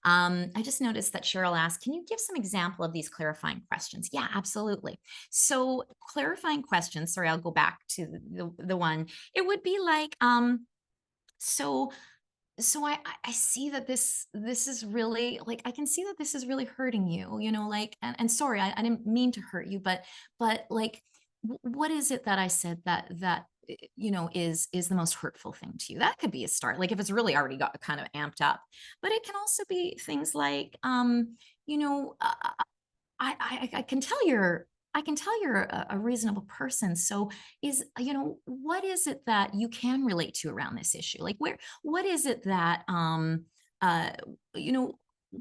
I just noticed that Cheryl asked, can you give some example of these clarifying questions? Yeah, absolutely. So clarifying questions, sorry, I'll go back to the one. It would be like, so I see that this is really, like, I can see that this is really hurting you, like, and sorry, I didn't mean to hurt you, but like, what is it that I said that is the most hurtful thing to you? That could be a start, like if it's really already got kind of amped up. But it can also be things like, you know, uh, I can tell you're a reasonable person. So what is it that you can relate to around this issue? Like what is it that, uh, you know,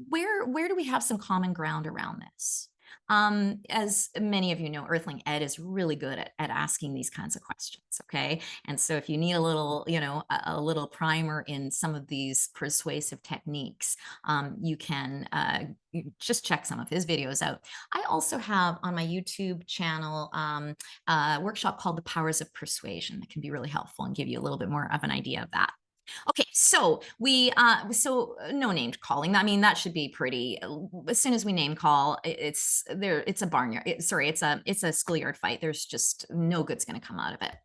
where do we have some common ground around this? As many of you know, Earthling Ed is really good at asking these kinds of questions. Okay. And so if you need a little, a little primer in some of these persuasive techniques, you can just check some of his videos out. I also have on my YouTube channel a workshop called The Powers of Persuasion that can be really helpful and give you a little bit more of an idea of that. Okay, so no name calling. I mean, that should be pretty. As soon as we name call, it's there. It's a barnyard. It's a schoolyard fight. There's just no good's going to come out of it.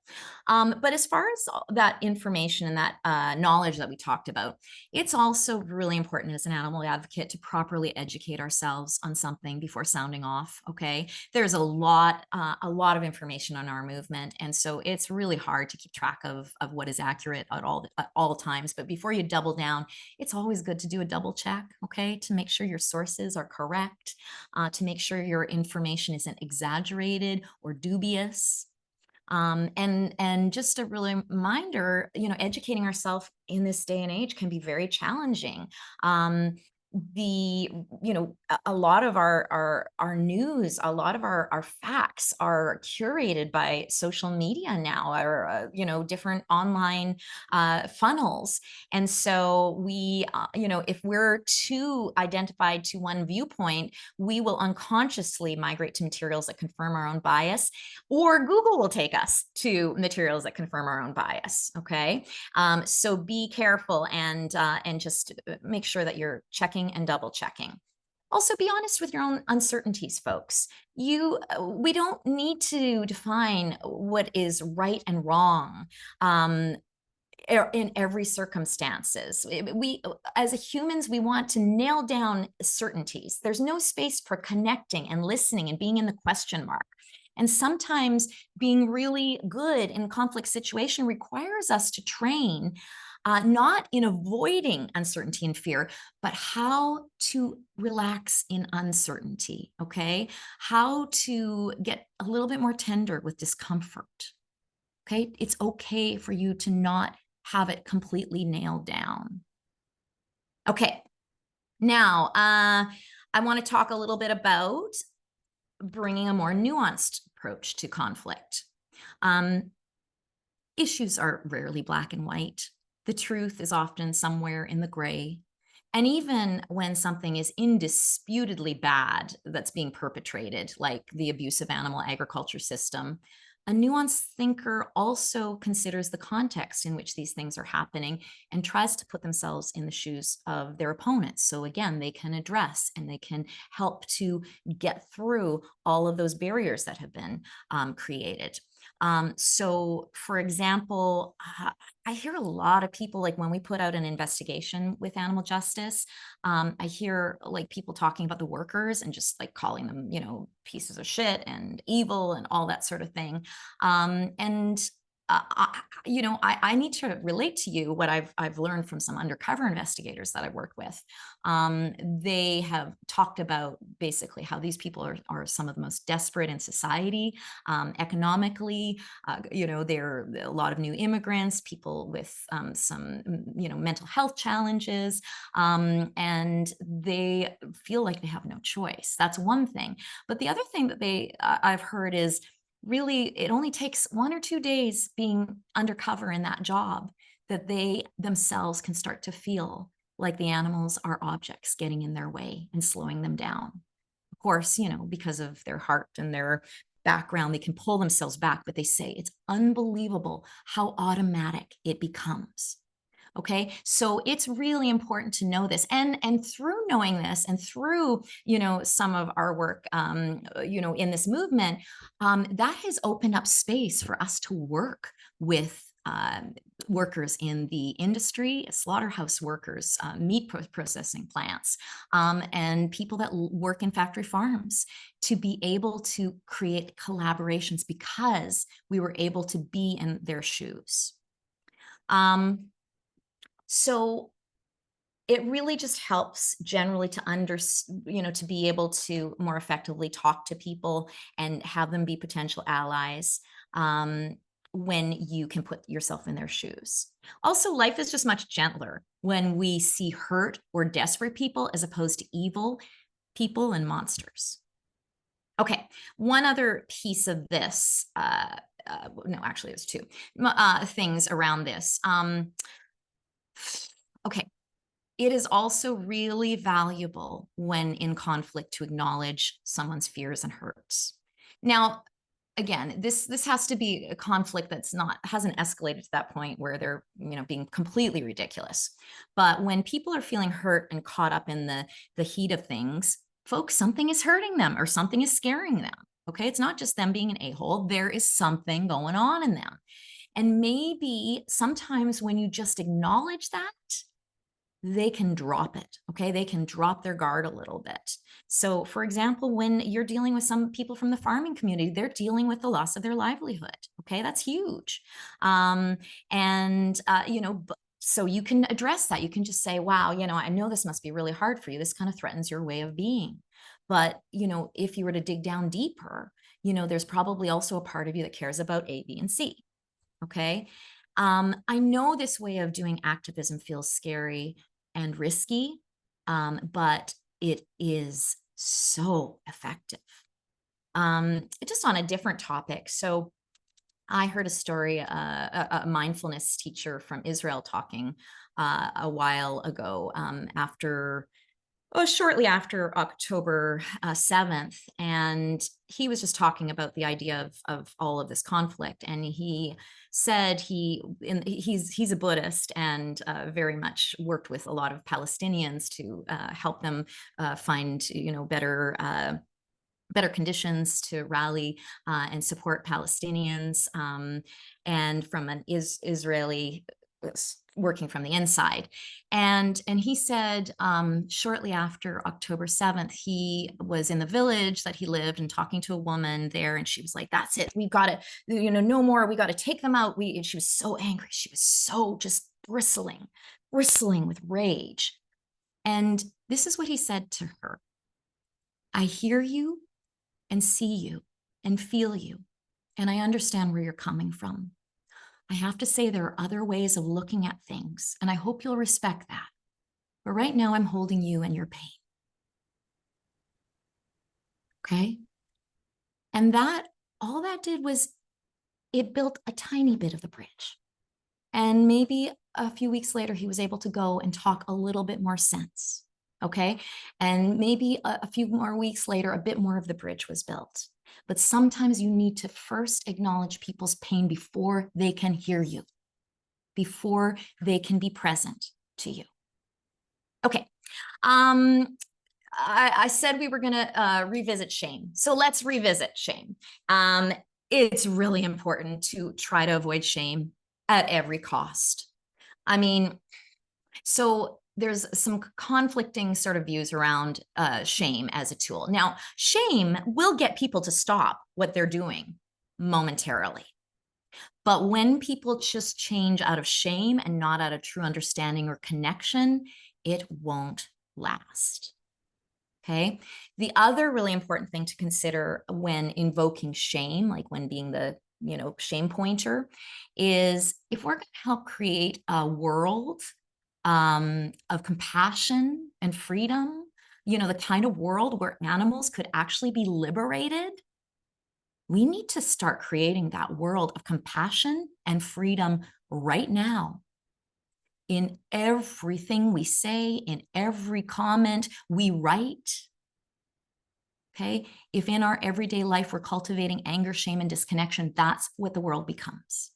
But as far as that information and that knowledge that we talked about, it's also really important as an animal advocate to properly educate ourselves on something before sounding off. Okay, there's a lot of information on our movement, and so it's really hard to keep track of what is accurate at all times. But before you double down, it's always good to do a double check, okay, to make sure your sources are correct, to make sure your information isn't exaggerated or dubious. And just a really reminder, educating ourselves in this day and age can be very challenging. The a lot of our news, a lot of our facts are curated by social media now, or different online funnels. And so we if we're too identified to one viewpoint, we will unconsciously migrate to materials that confirm our own bias, or Google will take us to materials that confirm our own bias. Okay. So be careful, and just make sure that you're checking and double checking. Also, be honest with your own uncertainties, folks. We don't need to define what is right and wrong in every circumstances. We, as humans, we want to nail down certainties. There's no space for connecting and listening and being in the question mark. And sometimes being really good in conflict situation requires us to train, not in avoiding uncertainty and fear, but how to relax in uncertainty, okay? How to get a little bit more tender with discomfort, okay? It's okay for you to not have it completely nailed down. Okay, now I want to talk a little bit about bringing a more nuanced approach to conflict. Issues are rarely black and white. The truth is often somewhere in the gray. And even when something is indisputably bad that's being perpetrated, like the abusive animal agriculture system, a nuanced thinker also considers the context in which these things are happening and tries to put themselves in the shoes of their opponents. So again, they can address and they can help to get through all of those barriers that have been created. So for example, I hear a lot of people, like when we put out an investigation with animal justice, I hear like people talking about the workers and just like calling them, pieces of shit and evil and all that sort of thing. And I need to relate to you what I've learned from some undercover investigators that I've worked with. They have talked about basically how these people are some of the most desperate in society, economically. There are a lot of new immigrants, people with some mental health challenges, and they feel like they have no choice. That's one thing. But the other thing that I've heard is, really, it only takes 1 or 2 days being undercover in that job that they themselves can start to feel like the animals are objects getting in their way and slowing them down. Of course, because of their heart and their background, they can pull themselves back, but they say it's unbelievable how automatic it becomes. Okay, so it's really important to know this, and through knowing this, and through some of our work, in this movement, that has opened up space for us to work with workers in the industry, slaughterhouse workers, meat processing plants, and people that work in factory farms, to be able to create collaborations because we were able to be in their shoes. So it really just helps generally to to be able to more effectively talk to people and have them be potential allies, when you can put yourself in their shoes. Also, life is just much gentler when we see hurt or desperate people as opposed to evil people and monsters. Okay, one other piece of this, no, actually, there's two things around this. Okay. It is also really valuable when in conflict to acknowledge someone's fears and hurts. Now, again, this has to be a conflict that's hasn't escalated to that point where they're, being completely ridiculous. But when people are feeling hurt and caught up in the heat of things, folks, something is hurting them or something is scaring them. Okay, it's not just them being an a-hole. There is something going on in them. And maybe sometimes when you just acknowledge that, they can drop it. Okay, they can drop their guard a little bit. So for example, when you're dealing with some people from the farming community, they're dealing with the loss of their livelihood. Okay, that's huge. So you can address that. You can just say, wow, I know this must be really hard for you. This kind of threatens your way of being. But if you were to dig down deeper, there's probably also a part of you that cares about A, B, and C. Okay. I know this way of doing activism feels scary and risky, but it is so effective. Just on a different topic. So I heard a story, a mindfulness teacher from Israel talking a while ago shortly after October 7th. And he was just talking about the idea of all of this conflict. And he said he's a Buddhist and very much worked with a lot of Palestinians to help them find, better conditions to rally and support Palestinians, and from an Israeli working from the inside. And he said shortly after October 7th, he was in the village that he lived and talking to a woman there. And she was like, that's it. We've got to, no more. We got to take them out. And she was so angry. She was so just bristling with rage. And this is what he said to her. I hear you and see you and feel you, and I understand where you're coming from. I have to say there are other ways of looking at things, and I hope you'll respect that. But right now I'm holding you and your pain. Okay? And all that did was it built a tiny bit of the bridge. And maybe a few weeks later, he was able to go and talk a little bit more sense. Okay. And maybe a few more weeks later, a bit more of the bridge was built. But sometimes you need to first acknowledge people's pain before they can hear you, before they can be present to you. Okay. I said we were going to revisit shame. So let's revisit shame. It's really important to try to avoid shame at every cost. I mean, so there's some conflicting sort of views around shame as a tool. Now, shame will get people to stop what they're doing momentarily. But when people just change out of shame and not out of true understanding or connection, it won't last. Okay. The other really important thing to consider when invoking shame, like when being the shame pointer, is if we're going to help create a world of compassion and freedom, the kind of world where animals could actually be liberated, we need to start creating that world of compassion and freedom right now. In everything we say, in every comment we write. Okay. If in our everyday life we're cultivating anger, shame, and disconnection, that's what the world becomes.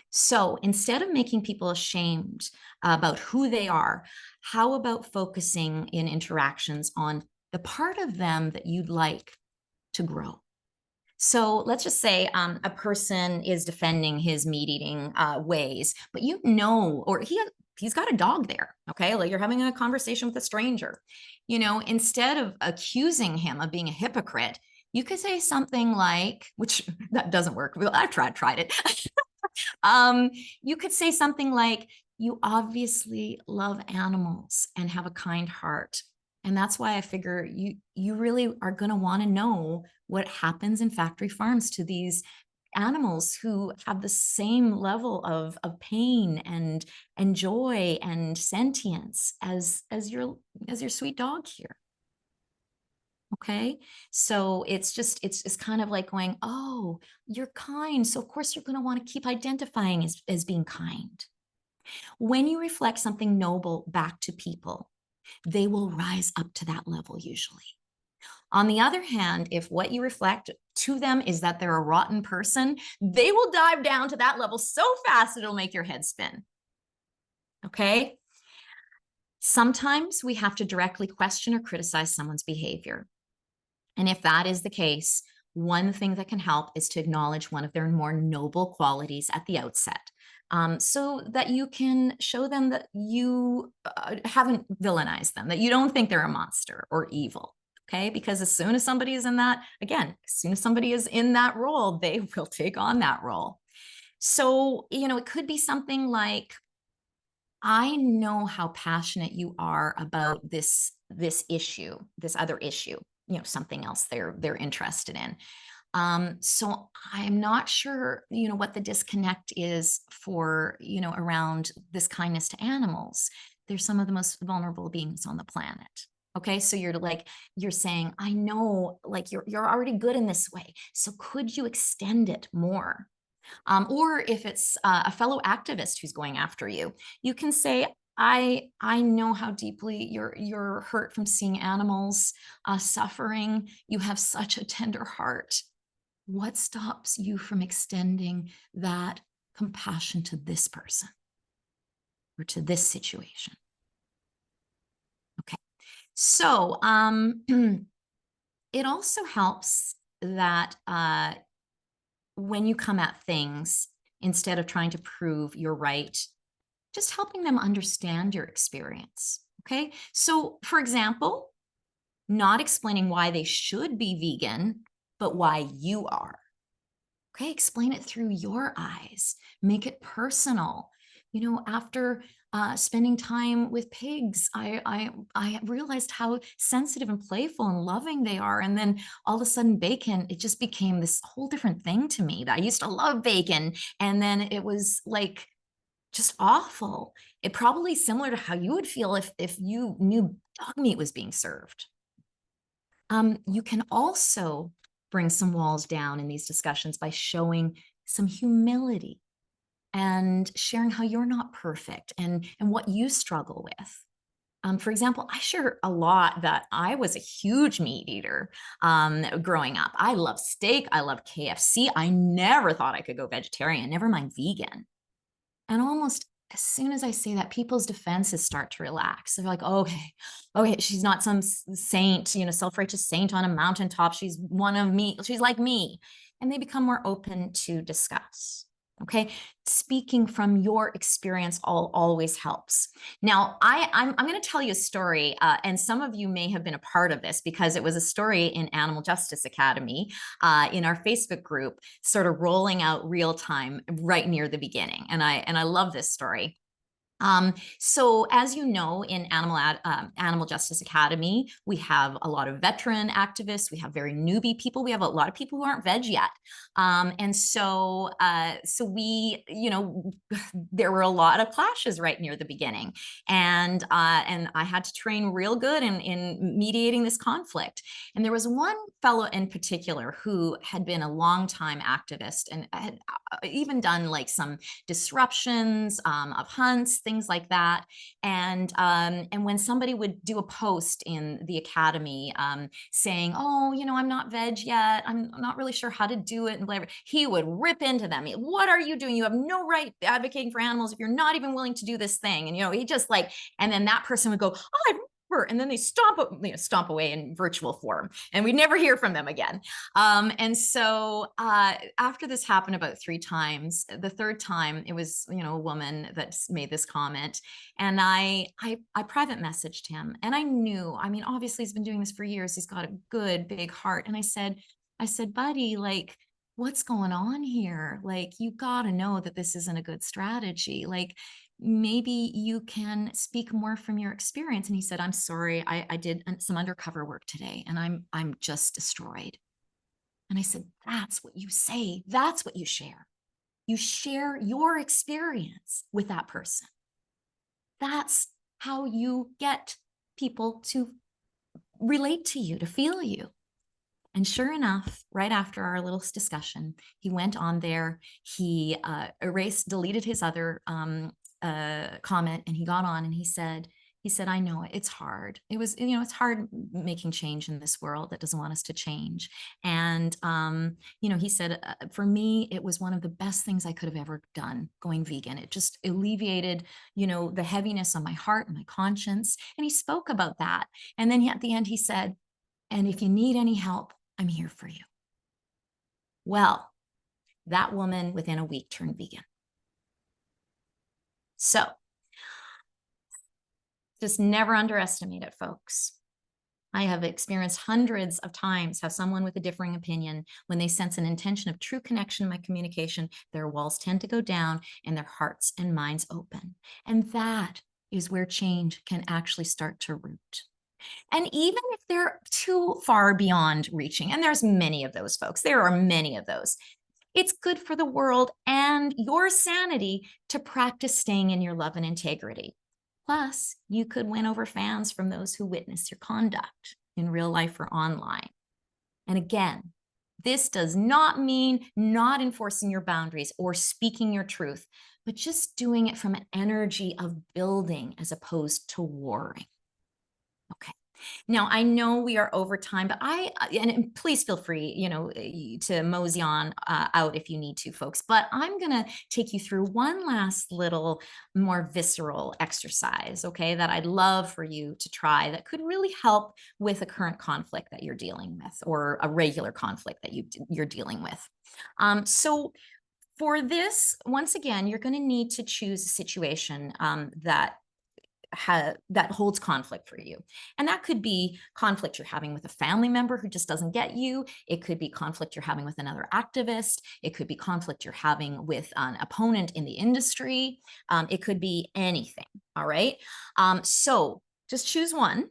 So instead of making people ashamed about who they are, how about focusing in interactions on the part of them that you'd like to grow? So let's just say a person is defending his meat eating ways, but or he's got a dog there. Okay. Like you're having a conversation with a stranger, instead of accusing him of being a hypocrite, you could say something like, which that doesn't work. Well, I've tried it. You could say something like, you obviously love animals and have a kind heart. And that's why I figure you really are going to want to know what happens in factory farms to these animals who have the same level of pain and joy and sentience as your sweet dog here. Okay. So it's kind of like going, oh, you're kind. So of course you're going to want to keep identifying as being kind. When you reflect something noble back to people, they will rise up to that level usually. On the other hand, if what you reflect to them is that they're a rotten person, they will dive down to that level so fast it'll make your head spin. Okay. Sometimes we have to directly question or criticize someone's behavior. And if that is the case, one thing that can help is to acknowledge one of their more noble qualities at the outset, so that you can show them that you haven't villainized them, that you don't think they're a monster or evil. Okay, because as soon as somebody is in that, again, as soon as somebody is in that role, they will take on that role. So, it could be something like, I know how passionate you are about this issue, this other issue. something else they're interested in. So I'm not sure, what the disconnect is for, around this kindness to animals. They're some of the most vulnerable beings on the planet. Okay, so you're saying, I know, like you're already good in this way. So could you extend it more? Or if it's a fellow activist who's going after you, you can say, I know how deeply you're hurt from seeing animals suffering. You have such a tender heart. What stops you from extending that compassion to this person or to this situation? Okay, so it also helps that when you come at things, instead of trying to prove you're right, just helping them understand your experience. Okay, so for example, not explaining why they should be vegan, but why you are. Okay, explain it through your eyes, make it personal. After spending time with pigs, I realized how sensitive and playful and loving they are. And then all of a sudden, bacon, it just became this whole different thing to me. That I used to love bacon, and then it was like just awful. It probably similar to how you would feel if you knew dog meat was being served. You can also bring some walls down in these discussions by showing some humility and sharing how you're not perfect and what you struggle with. For example, I share a lot that I was a huge meat eater growing up. I love steak. I love KFC. I never thought I could go vegetarian, never mind vegan. And almost as soon as I say that, people's defenses start to relax. They're like, okay, she's not some saint, self-righteous saint on a mountaintop. She's one of me. She's like me. And they become more open to discuss. Okay, speaking from your experience always helps. Now, I'm going to tell you a story, and some of you may have been a part of this because it was a story in Animal Justice Academy in our Facebook group, sort of rolling out real time right near the beginning, and I love this story. So as you know, in Animal Justice Academy, we have a lot of veteran activists. We have very newbie people. We have a lot of people who aren't veg yet. And so we, there were a lot of clashes right near the beginning. And I had to train real good in mediating this conflict. And there was one fellow in particular who had been a longtime activist and had even done like some disruptions of hunts, things like that. And when somebody would do a post in the academy saying, oh, I'm not veg yet, I'm not really sure how to do it, and whatever, he would rip into them. What are you doing? You have no right advocating for animals if you're not even willing to do this thing. And he just and then that person would go, oh, and then they stomp away in virtual form, and we'd never hear from them again. And so after this happened about 3 times, the third time it was a woman that made this comment, and I private messaged him, and I knew, obviously he's been doing this for years, he's got a good big heart, and I said, buddy, what's going on here? You got to know that this isn't a good strategy. Maybe you can speak more from your experience. And he said, I'm sorry, I did some undercover work today, and I'm just destroyed. And I said, that's what you say. That's what you share. You share your experience with that person. That's how you get people to relate to you, to feel you. And sure enough, right after our little discussion, he went on there, he deleted his other comment, and he got on and he said, I know it's hard. It was, it's hard making change in this world that doesn't want us to change. And, he said, for me, it was one of the best things I could have ever done going vegan. It just alleviated, the heaviness on my heart and my conscience. And he spoke about that. And then at the end, he said, and if you need any help, I'm here for you. Well, that woman within a week turned vegan. So just never underestimate it, folks. I have experienced hundreds of times how someone with a differing opinion, when they sense an intention of true connection in my communication, their walls tend to go down and their hearts and minds open. And that is where change can actually start to root. And even if they're too far beyond reaching, and there's many of those folks, there are many of those, it's good for the world and your sanity to practice staying in your love and integrity. Plus, you could win over fans from those who witness your conduct in real life or online. And again, this does not mean not enforcing your boundaries or speaking your truth, but just doing it from an energy of building as opposed to warring. Okay. Now, I know we are over time, but and please feel free, to mosey on out if you need to, folks. But I'm going to take you through one last little more visceral exercise, okay, that I'd love for you to try that could really help with a current conflict that you're dealing with or a regular conflict that you're dealing with. So for this, once again, you're going to need to choose a situation that holds conflict for you. And that could be conflict you're having with a family member who just doesn't get you. It could be conflict you're having with another activist. It could be conflict you're having with an opponent in the industry. It could be anything. All right. So just choose one.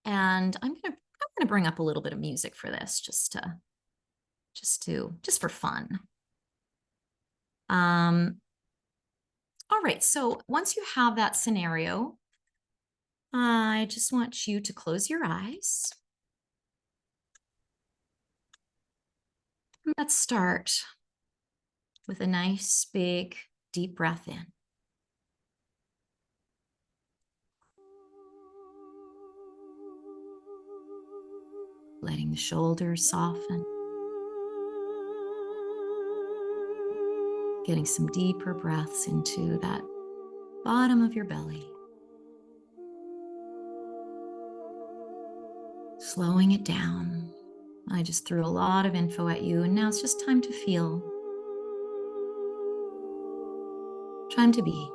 And I'm gonna bring up a little bit of music for this, just for fun. All right, so once you have that scenario, I just want you to close your eyes. Let's start with a nice, big, deep breath in. Letting the shoulders soften. Getting some deeper breaths into that bottom of your belly. Slowing it down. I just threw a lot of info at you, and now it's just time to feel. Time to be.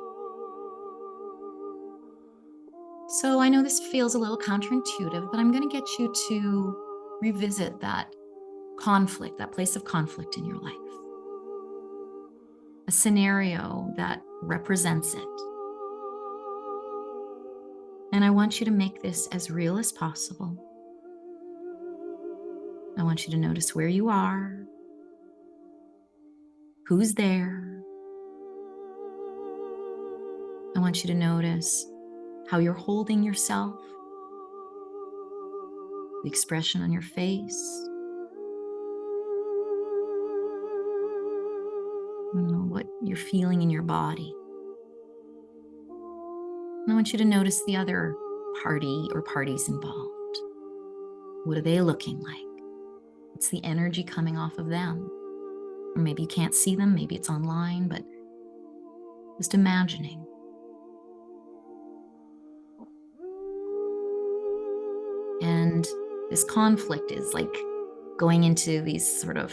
So I know this feels a little counterintuitive, but I'm going to get you to revisit that conflict, that place of conflict in your life. A scenario that represents it. And I want you to make this as real as possible. I want you to notice where you are, who's there. I want you to notice how you're holding yourself, the expression on your face, what you're feeling in your body. And I want you to notice the other party or parties involved. What are they looking like? What's the energy coming off of them? Or maybe you can't see them, maybe it's online, but just imagining. And this conflict is like going into these sort of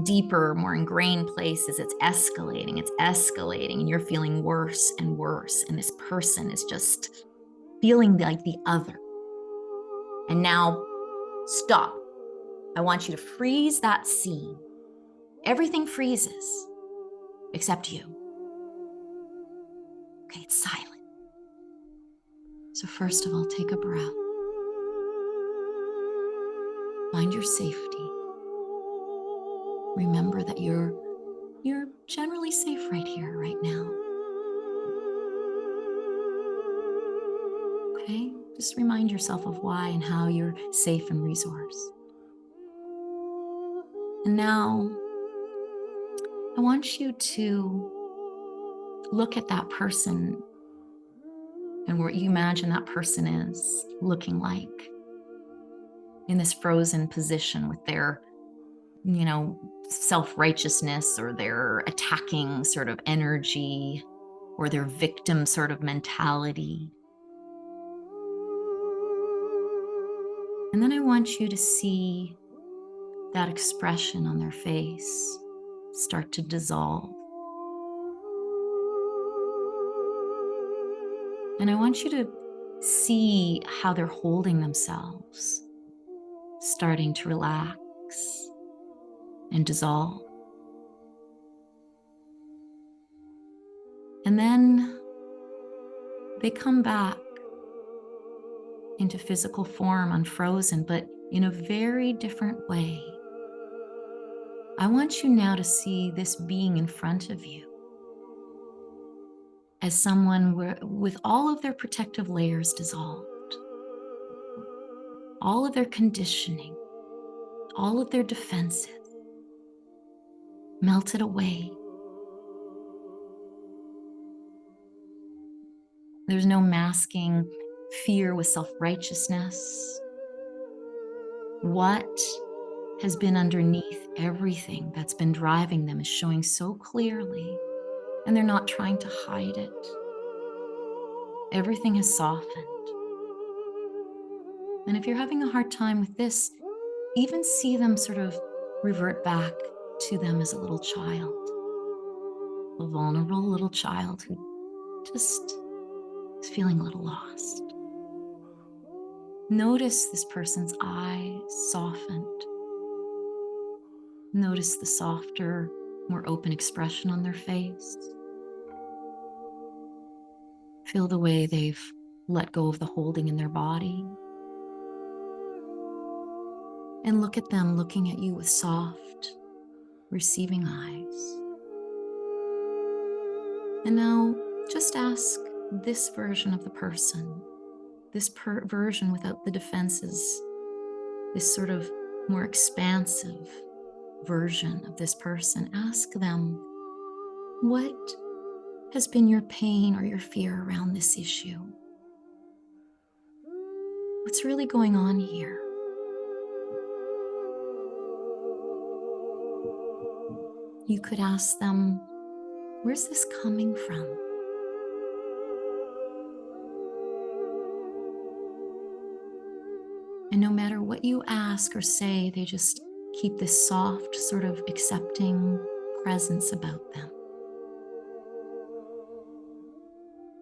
deeper, more ingrained places. It's escalating, and you're feeling worse and worse. And this person is just feeling like the other. And now, stop. I want you to freeze that scene. Everything freezes, except you. Okay, it's silent. So first of all, take a breath. Find your safety. Remember that you're generally safe right here, right now. Okay? Just remind yourself of why and how you're safe and resourced. And now, I want you to look at that person and what you imagine that person is looking like in this frozen position with their, self-righteousness or their attacking sort of energy or their victim sort of mentality. And then I want you to see that expression on their face start to dissolve. And I want you to see how they're holding themselves, starting to relax and dissolve. And then they come back into physical form, unfrozen, but in a very different way. I want you now to see this being in front of you as someone with all of their protective layers dissolved, all of their conditioning, all of their defenses melted away. There's no masking fear with self-righteousness. What has been underneath everything that's been driving them is showing so clearly, and they're not trying to hide it. Everything has softened. And if you're having a hard time with this, even see them sort of revert back to them as a little child, a vulnerable little child who just is feeling a little lost. Notice this person's eyes softened. Notice the softer, more open expression on their face. Feel the way they've let go of the holding in their body. And look at them looking at you with soft, receiving eyes. And now just ask this version of the person, this version without the defenses, this sort of more expansive version of this person, ask them, what has been your pain or your fear around this issue? What's really going on here? You could ask them, where's this coming from? And no matter what you ask or say, they just keep this soft, sort of accepting presence about them.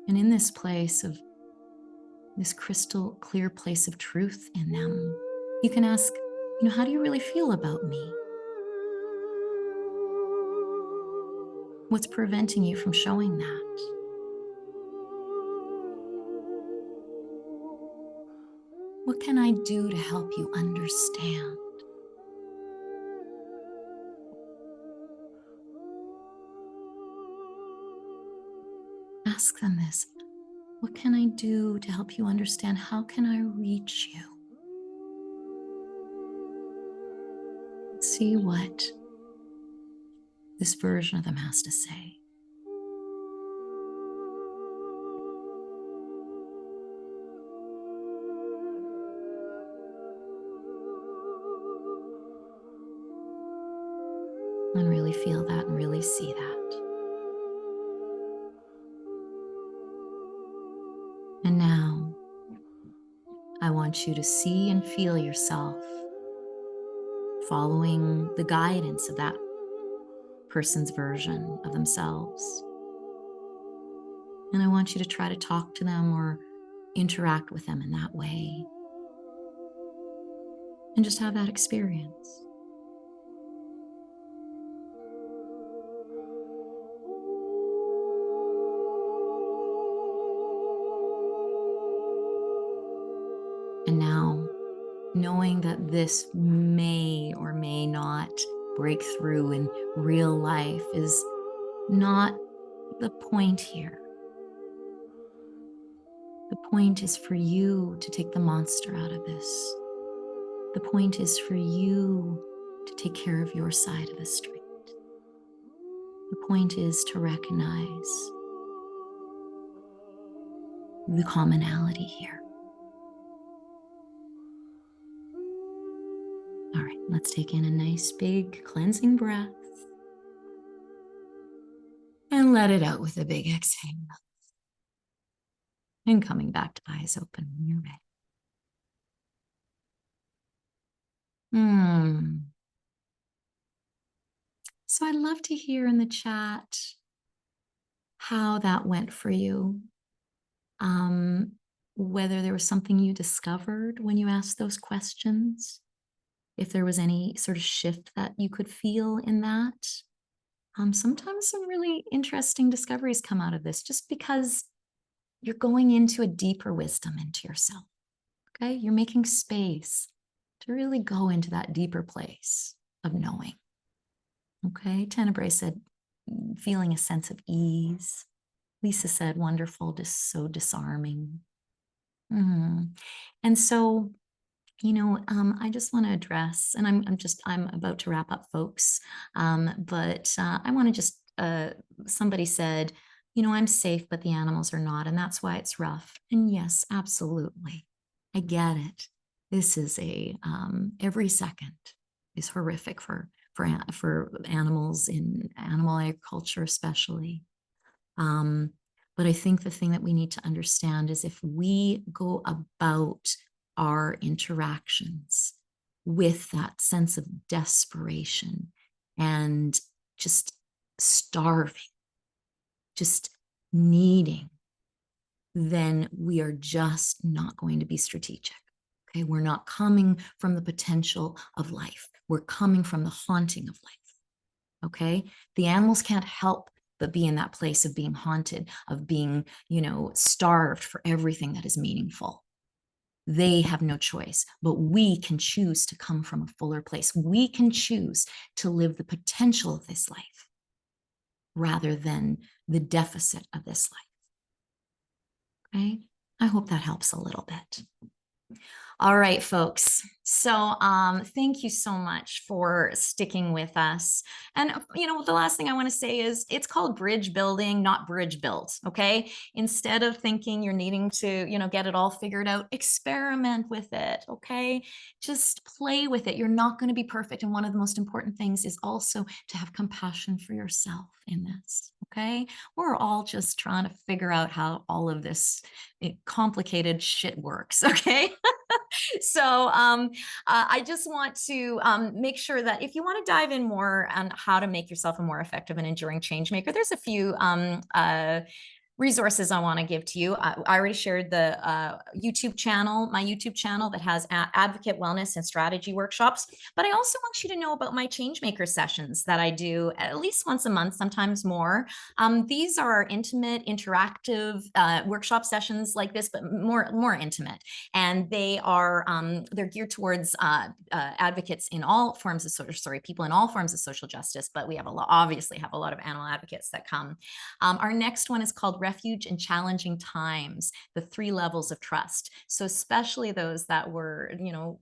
And in this place of this crystal clear place of truth in them, you can ask, how do you really feel about me? What's preventing you from showing that? What can I do to help you understand? Ask them this. What can I do to help you understand? How can I reach you? See what this version of them has to say. And really feel that and really see that. And now, I want you to see and feel yourself following the guidance of that person's version of themselves. And I want you to try to talk to them or interact with them in that way. And just have that experience. And now, knowing that this may or may not break through in real life is not the point here. The point is for you to take the monster out of this. The point is for you to take care of your side of the street. The point is to recognize the commonality here. All right, let's take in a nice big cleansing breath and let it out with a big exhale. And coming back to eyes open when you're ready. So I'd love to hear in the chat how that went for you. Whether there was something you discovered when you asked those questions. If there was any sort of shift that you could feel in that. Sometimes some really interesting discoveries come out of this just because you're going into a deeper wisdom into yourself. Okay, you're making space to really go into that deeper place of knowing. Okay, Tenebrae said, feeling a sense of ease. Lisa said, wonderful, just so disarming. And so, I just want to address, and I'm about to wrap up, folks. But I want to just, somebody said, I'm safe, but the animals are not, and that's why it's rough. And yes, absolutely. I get it. This is every second is horrific for animals in animal agriculture, especially. But I think the thing that we need to understand is if we go about our interactions with that sense of desperation and just starving, just needing, then we are just not going to be strategic. Okay, we're not coming from the potential of life. We're coming from the haunting of life. Okay, the animals can't help but be in that place of being haunted, of being, starved for everything that is meaningful. They have no choice, but we can choose to come from a fuller place. We can choose to live the potential of this life rather than the deficit of this life. Okay, I hope that helps a little bit. All right, folks. So thank you so much for sticking with us. And, the last thing I want to say is it's called bridge building, not bridge built. Okay. Instead of thinking you're needing to, get it all figured out, experiment with it. Okay. Just play with it. You're not going to be perfect. And one of the most important things is also to have compassion for yourself in this. Okay. We're all just trying to figure out how all of this complicated shit works. Okay. So I just want to make sure that if you want to dive in more on how to make yourself a more effective and enduring change maker, there's a few resources I want to give to you. I already shared the YouTube channel, my YouTube channel that has advocate wellness and strategy workshops. But I also want you to know about my changemaker sessions that I do at least once a month, sometimes more. These are intimate, interactive workshop sessions like this, but more intimate. And they are they're geared towards advocates in all forms of people in all forms of social justice. But we have obviously have a lot of animal advocates that come. Our next one is called Refuge in Challenging Times, the 3 levels of trust. So especially those that were,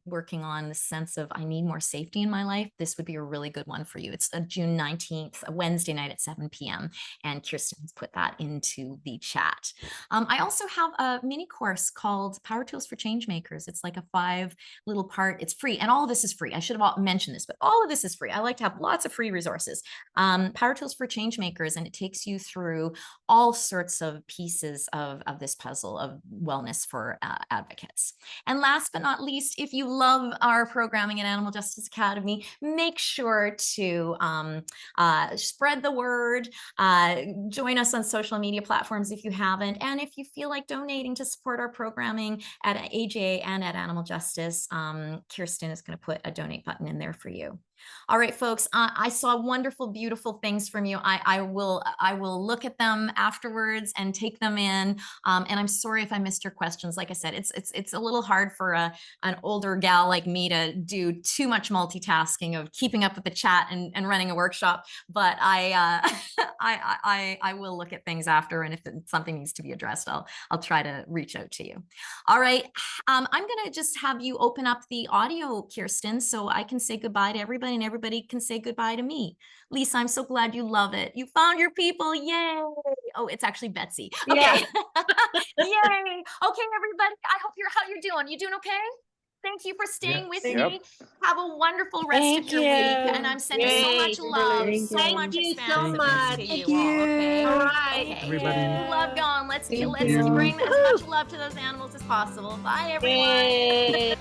working on the sense of I need more safety in my life, this would be a really good one for you. It's June 19th, a Wednesday night at 7 p.m. And Kirsten has put that into the chat. I also have a mini course called Power Tools for Changemakers. It's like a 5 little part. It's free. And all of this is free. I should have mentioned this, but all of this is free. I like to have lots of free resources. Power Tools for Changemakers, and it takes you through all sorts of pieces of this puzzle of wellness for advocates. And last but not least, if you love our programming at Animal Justice Academy, make sure to spread the word, join us on social media platforms if you haven't, and if you feel like donating to support our programming at AJA and at Animal Justice, Kirsten is going to put a donate button in there for you. All right, folks, I saw wonderful, beautiful things from you. I will look at them afterwards and take them in. And I'm sorry if I missed your questions. Like I said, it's a little hard for an older gal like me to do too much multitasking of keeping up with the chat and running a workshop. But I will look at things after, and if something needs to be addressed, I'll try to reach out to you. All right, I'm going to just have you open up the audio, Kirsten, so I can say goodbye to everybody and everybody can say goodbye to me. Lisa, I'm so glad you love it. You found your people. Yay. Oh, it's actually Betsy. Okay. Yeah. Yay. Okay, everybody. How you're doing? You doing okay? Thank you for staying with me. Have a wonderful rest of your week. And I'm sending so much love, Thank you so much. Thank you. Okay. All right. Okay. Everybody. Love going. Let's bring as much love to those animals as possible. Bye, everyone. Yay.